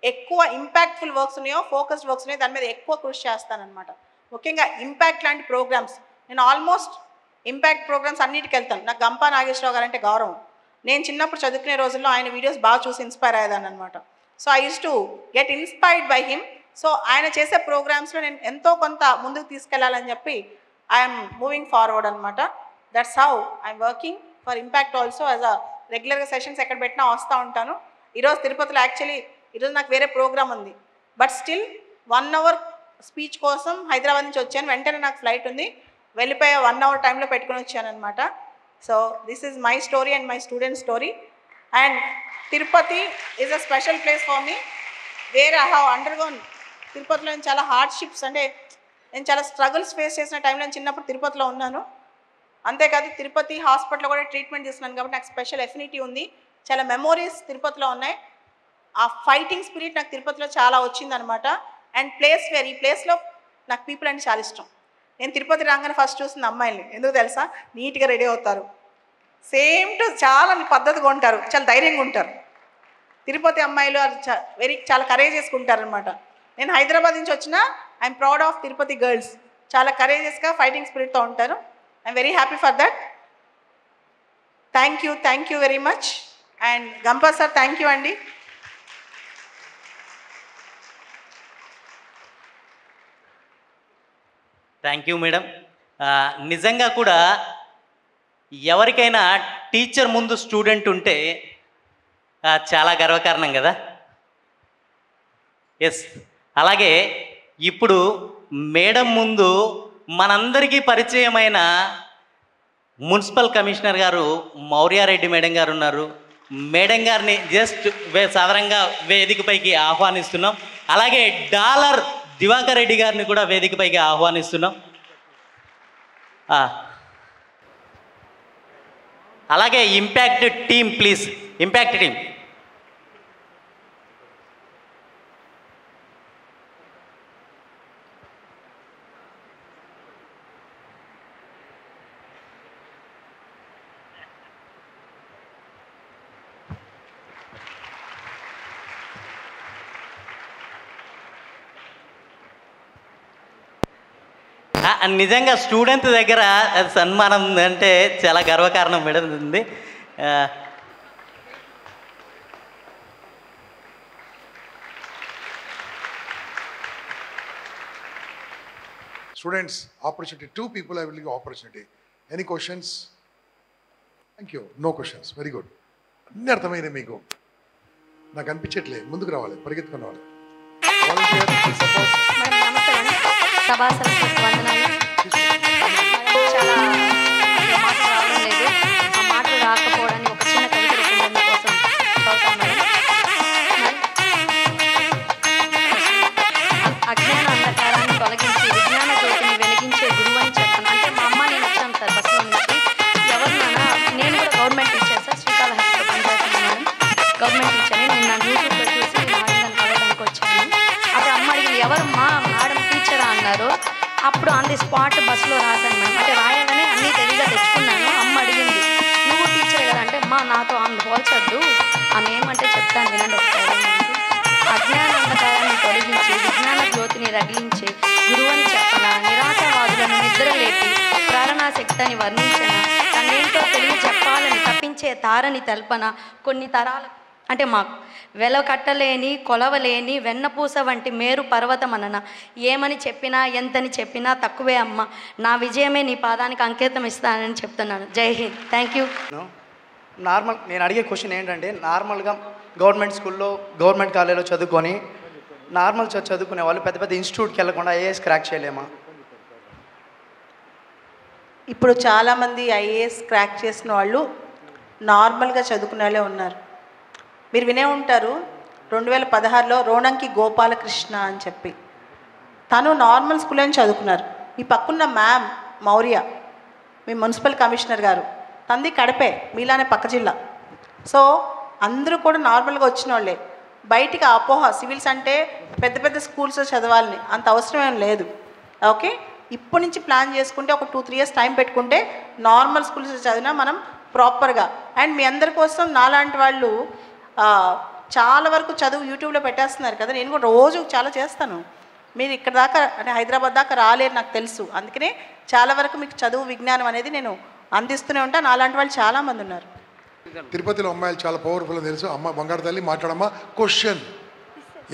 ఎక్కువ ఇంపాక్ట్ఫుల్ వర్క్స్ ఉన్నాయో, ఫోకస్డ్ వర్క్స్ ఉన్నాయో దాని మీద ఎక్కువ కృషి చేస్తానన్నమాట. ముఖ్యంగా ఇంపాక్ట్ లాంటి ప్రోగ్రామ్స్, నేను ఆల్మోస్ట్ ఇంపాక్ట్ ప్రోగ్రామ్స్ అన్నిటికి వెళ్తాను. నాకు గంపా నాగేశ్వరరావు గారు అంటే గౌరవం. నేను చిన్నప్పుడు చదువుకునే రోజుల్లో ఆయన వీడియోస్ బాగా చూసి ఇన్స్పైర్ అయ్యేదాన్ని అనమాట. So I use to get inspired by him. So ఆయన చేసే ప్రోగ్రామ్స్లో నేను ఎంతో కొంత ముందుకు తీసుకెళ్లాలని చెప్పి ఐఎమ్ మూవింగ్ ఫార్వర్డ్ అనమాట. That's how I'm working for impact also. As a రెగ్యులర్గా సెషన్స్ ఎక్కడ పెట్టినా వస్తూ ఉంటాను. ఈరోజు తిరుపతిలో యాక్చువల్లీ ఈరోజు నాకు వేరే ప్రోగ్రామ్ ఉంది, బట్ స్టిల్ 1 అవర్ స్పీచ్ కోసం హైదరాబాద్ నుంచి వచ్చాను. వెంటనే నాకు ఫ్లైట్ ఉంది, వెళ్ళిపోయే 1 అవర్ టైంలో పెట్టుకుని వచ్చాను అనమాట. So this is my story and my student story. And Tirupati is a special place for me, where I have undergone. తిరుపతిలో నేను చాలా హార్డ్షిప్స్, అంటే నేను చాలా స్ట్రగుల్స్ ఫేస్ చేసిన టైంలో నేను చిన్నప్పుడు తిరుపతిలో ఉన్నాను. అంతేకాదు తిరుపతి హాస్పిటల్లో కూడా ట్రీట్మెంట్ చేస్తున్నాను కాబట్టి నాకు స్పెషల్ ఎఫినిటీ ఉంది. చాలా మెమోరీస్ తిరుపతిలో ఉన్నాయి. ఆ ఫైటింగ్ స్పిరిట్ నాకు తిరుపతిలో చాలా వచ్చిందనమాట. అండ్ ఈ ప్లేస్లో నాకు పీపుల్ అంటే చాలా ఇష్టం. నేను తిరుపతి రాగానే ఫస్ట్ చూసిన అమ్మాయిల్ని, ఎందుకు తెలుసా, నీట్గా రెడీ అవుతారు, సేమ్ టు చాలా పద్ధతిగా ఉంటారు, చాలా ధైర్యంగా ఉంటారు. తిరుపతి అమ్మాయిలు చాలా కరేజియస్గా ఉంటారనమాట. నేను హైదరాబాద్ నుంచి వచ్చిన I'm proud of Tirupati girls. చాలా కరేజియస్గా ఫైటింగ్ స్పిరిట్తో ఉంటారు. I'm very happy for that. Thank you very much. And Gampa sir thank you అండి. Thank you madam. నిజంగా కూడా ఎవరికైనా టీచర్ ముందు స్టూడెంట్ ఉంటే చాలా గర్వకారణం కదా. ఎస్, అలాగే ఇప్పుడు మేడం ముందు మనందరికీ పరిచయమైన మున్సిపల్ కమిషనర్ గారు మౌర్యారెడ్డి మేడం గారు ఉన్నారు. మేడం గారిని జస్ట్ సాధారణంగా వేదికపైకి ఆహ్వానిస్తున్నాం. అలాగే డాలర్ దివాకర్ రెడ్డి గారిని కూడా వేదికపైకి ఆహ్వానిస్తున్నాం. అలాగే impact team please, impact team. నిజంగా స్టూడెంట్ దగ్గర సన్మానం అంటే చాలా గర్వకారణం మేడం ఉంది. Students, opportunity. 2 people I will give opportunity. Any questions? Thank you. No questions. Very good. అన్నీ అర్థమైంది మీకు. నాకు అనిపించట్లే ముందుకు రావాలి, పరిగెత్తుకుని రావాలి. సభాసలకు వందనాలు. చాలా మాటలు రావడం లేదు. ఆ మాటలు రాకపోవడాన్ని ఒక చిన్న కవిత రూపంలో మీకోసం చదువుతాను. అజ్ఞాన అంధకారాన్ని తొలగించి విజ్ఞాన జ్యోతిని వెలిగించే గురువు అని చెప్పాను. అంటే మా అమ్మ నేను వచ్చాను సార్ బస్సులో నుంచి. ఎవరినైనా నేను కూడా గవర్నమెంట్ టీచర్ సార్, శ్రీకాళహస్తిలో పనిచేస్తున్నాను మేడం. గవర్నమెంట్ టీచర్ని నేను నా యూట్యూబ్లో చూసి మేడం కలవడానికి వచ్చాను. అప్పుడు అమ్మ అడిగింది ఎవరు మా మేడం టీచరా అన్నారు. అప్పుడు ఆన్ ది స్పాట్ బస్సులో రాశాను మేడం. అంటే రాయాలని అన్నీ తెలివిగా తెచ్చుకున్నాను. అమ్మ అడిగింది నువ్వు టీచర్ కదా అంటే మా నాతో ఆమె పోల్చొద్దు, ఆమె ఏమంటే చెప్తాను వినండి ఒకసారి. అజ్ఞాన అంధకారాన్ని తొలగించి విజ్ఞాన జ్యోతిని రగిలించి గురువుని చెప్పన, నిరాశావాదులను నిద్రలేపి ప్రేరణాశక్తిని వర్ణించిన, తనేంటో తెలివి చెప్పాలని తప్పించే తారని తెల్పన, కొన్ని తరాల అంటే మాకు వెలకట్టలేని కొలవలేని వెన్నపూస వంటి మేరు పర్వతమనన, ఏమని చెప్పినా ఎంతని చెప్పినా తక్కువే అమ్మ, నా విజయమే నీ పాదానికి అంకితం ఇస్తానని చెప్తున్నాను. జై హింద్. Thank you. నార్మల్ నేను అడిగే క్వశ్చన్ ఏంటంటే, నార్మల్గా గవర్నమెంట్ స్కూల్లో గవర్నమెంట్ కాలేజీలో చదువుకొని నార్మల్ చదువుకునే వాళ్ళు పెద్ద పెద్ద ఇన్స్టిట్యూట్కి వెళ్ళకుండా ఐఏఎస్ క్రాక్ చేయలేమా? ఇప్పుడు చాలామంది ఐఏఎస్ క్రాక్ చేసిన వాళ్ళు నార్మల్గా చదువుకునే వాళ్ళే ఉన్నారు. మీరు వినే ఉంటారు 2016లో రోణంకి గోపాలకృష్ణ అని చెప్పి, తను నార్మల్ స్కూల్లోనే చదువుకున్నారు. ఈ పక్కన్న మ్యామ్ మౌర్య, మీ మున్సిపల్ కమిషనర్ గారు, తంది కడపే, మీలానే పక్క జిల్లా. సో అందరూ కూడా నార్మల్గా వచ్చిన వాళ్ళే. బయటికి అపోహ సివిల్స్ అంటే పెద్ద పెద్ద స్కూల్స్లో చదవాలని అంత అవసరమేం లేదు. ఓకే, ఇప్పటి నుంచి ప్లాన్ చేసుకుంటే ఒక 2-3 years టైం పెట్టుకుంటే నార్మల్ స్కూల్స్లో చదివినా మనం ప్రాపర్గా. అండ్ మీ అందరి కోసం నాలాంటి వాళ్ళు చాలా వరకు చదువు యూట్యూబ్లో పెట్టేస్తున్నారు కదా, నేను కూడా రోజు చాలా చేస్తాను. మీరు ఇక్కడ దాకా అంటే హైదరాబాద్ దాకా రాలేరు నాకు తెలుసు, అందుకనే చాలా వరకు మీకు చదువు విజ్ఞానం అనేది నేను అందిస్తూనే ఉంటాను. అలాంటి వాళ్ళు చాలామంది ఉన్నారు. తిరుపతిలో అమ్మాయిలు చాలా పవర్ఫుల్ తెలుసు. అమ్మ బంగారు తల్లి మాట్లాడమ్మా. Question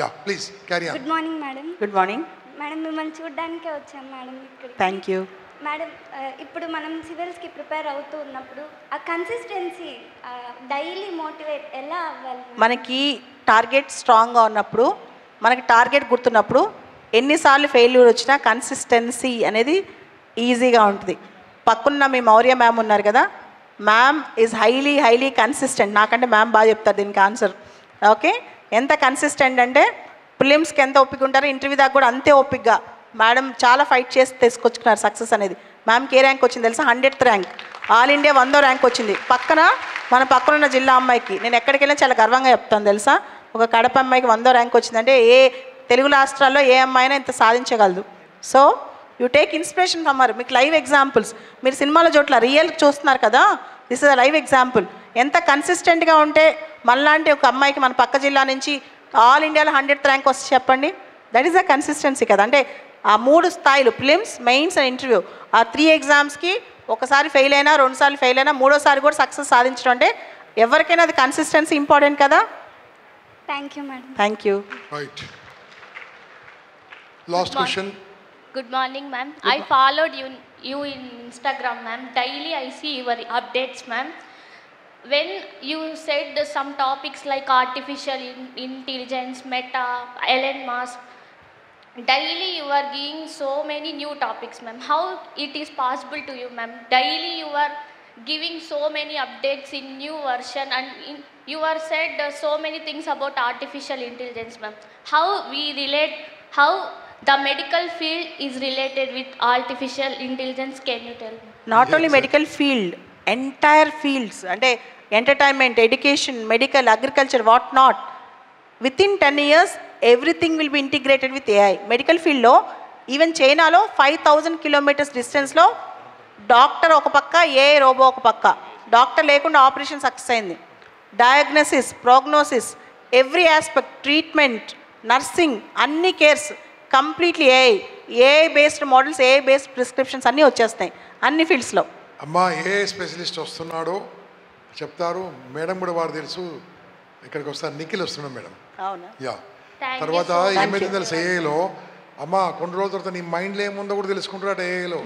yeah please carry on. Good morning madam. Good morning madam, మిమ్మల్ని చూడడానికే వచ్చాం మేడం ఇక్కడ. Thank you madam. ఇప్పుడు మనం సివిల్స్కి ప్రిపేర్ అవుతూ ఉన్నప్పుడు ఆ కన్సిస్టెన్సీ డైలీ మోటివేట్ ఎలా అవ్వాలి? మనకి టార్గెట్ స్ట్రాంగ్గా ఉన్నప్పుడు, మనకి టార్గెట్ గుర్తున్నప్పుడు ఎన్నిసార్లు ఫెయిల్యూర్ వచ్చినా కన్సిస్టెన్సీ అనేది ఈజీగా ఉంటుంది. పక్కన్న మీ మౌర్య మ్యామ్ ఉన్నారు కదా, మ్యామ్ ఈజ్ హైలీ కన్సిస్టెంట్. నాకంటే మ్యామ్ బాగా చెప్తారు దీనికి ఆన్సర్. ఓకే, ఎంత కన్సిస్టెంట్ అంటే ప్రిలిమ్స్కి ఎంత ఓపిక ఉంటారో ఇంటర్వ్యూ దాకా కూడా అంతే ఓపికగా మేడం చాలా ఫైట్ చేసి తీసుకొచ్చుకున్నారు సక్సెస్ అనేది. మ్యామ్కి ఏ ర్యాంక్ వచ్చింది తెలుసా? 100th rank. ఆల్ ఇండియా 100వ ర్యాంక్ వచ్చింది. మన పక్కనున్న జిల్లా అమ్మాయికి నేను ఎక్కడికి వెళ్ళినా చాలా గర్వంగా చెప్తాను తెలుసా, ఒక కడప అమ్మాయికి 100వ ర్యాంక్ వచ్చిందంటే ఏ తెలుగు రాష్ట్రాల్లో ఏ అమ్మాయినా ఇంత సాధించగలదు. So you take inspiration from her. మీకు లైవ్ ఎగ్జాంపుల్స్, మీరు సినిమాలో చోట్ల రియల్ చూస్తున్నారు కదా, this is a live example. ఎంత కన్సిస్టెంట్గా ఉంటే మనలాంటి ఒక అమ్మాయికి మన పక్క జిల్లా నుంచి ఆల్ ఇండియాలో 100th ర్యాంక్ వస్తే చెప్పండి, దట్ ఈస్ అ కన్సిస్టెన్సీ కదా. అంటే ఆ 3 స్థాయిలు ప్రిలిమ్స్, మెయిన్స్ అండ్ ఇంటర్వ్యూ, ఆ 3 ఎగ్జామ్స్కి ఒకసారి ఫెయిల్ అయినా, 2 సార్లు ఫెయిల్ అయినా, 3వసారి కూడా సక్సెస్ సాధించడం అంటే ఎవరికైనా అది కన్సిస్టెన్సీ ఇంపార్టెంట్ కదా. Thank you madam. Thank you. Right, last question. Good morning, ma'am. I followed you in Instagram, ma'am. Daily I see your updates, ma'am. When you said some topics like artificial intelligence, Meta, Elon Musk, daily you are giving so many new topics, ma'am. How it is possible to you, ma'am? Daily you are giving so many updates in new version, and you are said so many things about artificial intelligence, ma'am. How we relate, how the medical field is related with artificial intelligence, can you tell me? Not only medical field, entire fields అంటే entertainment, education, medical, agriculture, what not. Within 10 years everything will be integrated with AI. Medical ఫీల్డ్లో ఈవెన్ చైనాలో 5000 kilometers డిస్టెన్స్లో డాక్టర్ ఒక పక్క, ఏఐ రోబో ఒక పక్క. డాక్టర్ లేకుండా ఆపరేషన్ సక్సెస్ అయింది. Diagnosis, prognosis, every aspect, treatment, nursing, అన్ని cares completely AI. AI based models, AI based prescriptions అన్నీ వచ్చేస్తాయి అన్ని ఫీల్డ్స్లో. అమ్మా ఏ స్పెషలిస్ట్ వస్తున్నాడో చెప్తారు మేడం, కూడా వారు తెలుసు. ఇక్కడికి వస్తారు, నిఖిల్ వస్తున్నాడు మేడం. అవునా? యా. Thank you తర్వాత so much. ఏమైతే తెలుసు ఏఐలో, అమ్మా కొన్ని రోజుల తర్వాత నీ మైండ్లో ఏముందో కూడా తెలుసుకుంటాడు ఏఐలో.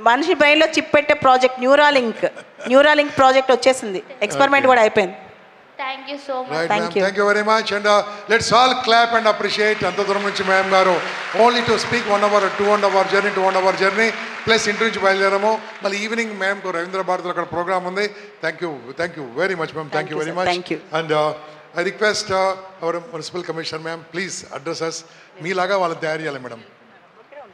మనిషి బ్రెయిన్లో చిప్ పెట్టే ప్రాజెక్ట్ న్యూరాలింక్ ప్రాజెక్ట్ వచ్చేసింది, ఎక్స్పెరిమెంట్ కూడా అయిపోయింది. Thank you so much. Right Thank ma'am, you. Thank you very much. And let's all clap and appreciate. అంత దూరం నుంచి మ్యామ్ గారు only to speak 1 hour 2 hour journey, 2 hour journey plus ఇంటి నుంచి బయలుదేరాము. మళ్ళీ ఈవినింగ్ మ్యామ్కు రవీంద్ర భారతిలో అక్కడ ప్రోగ్రామ్ ఉంది. Thank you very much ma'am. Thank you very much. Thank you. And I request our municipal commissioner ma'am, please address us. మీలాగా వాళ్ళని తయారు చేయాలి మేడం.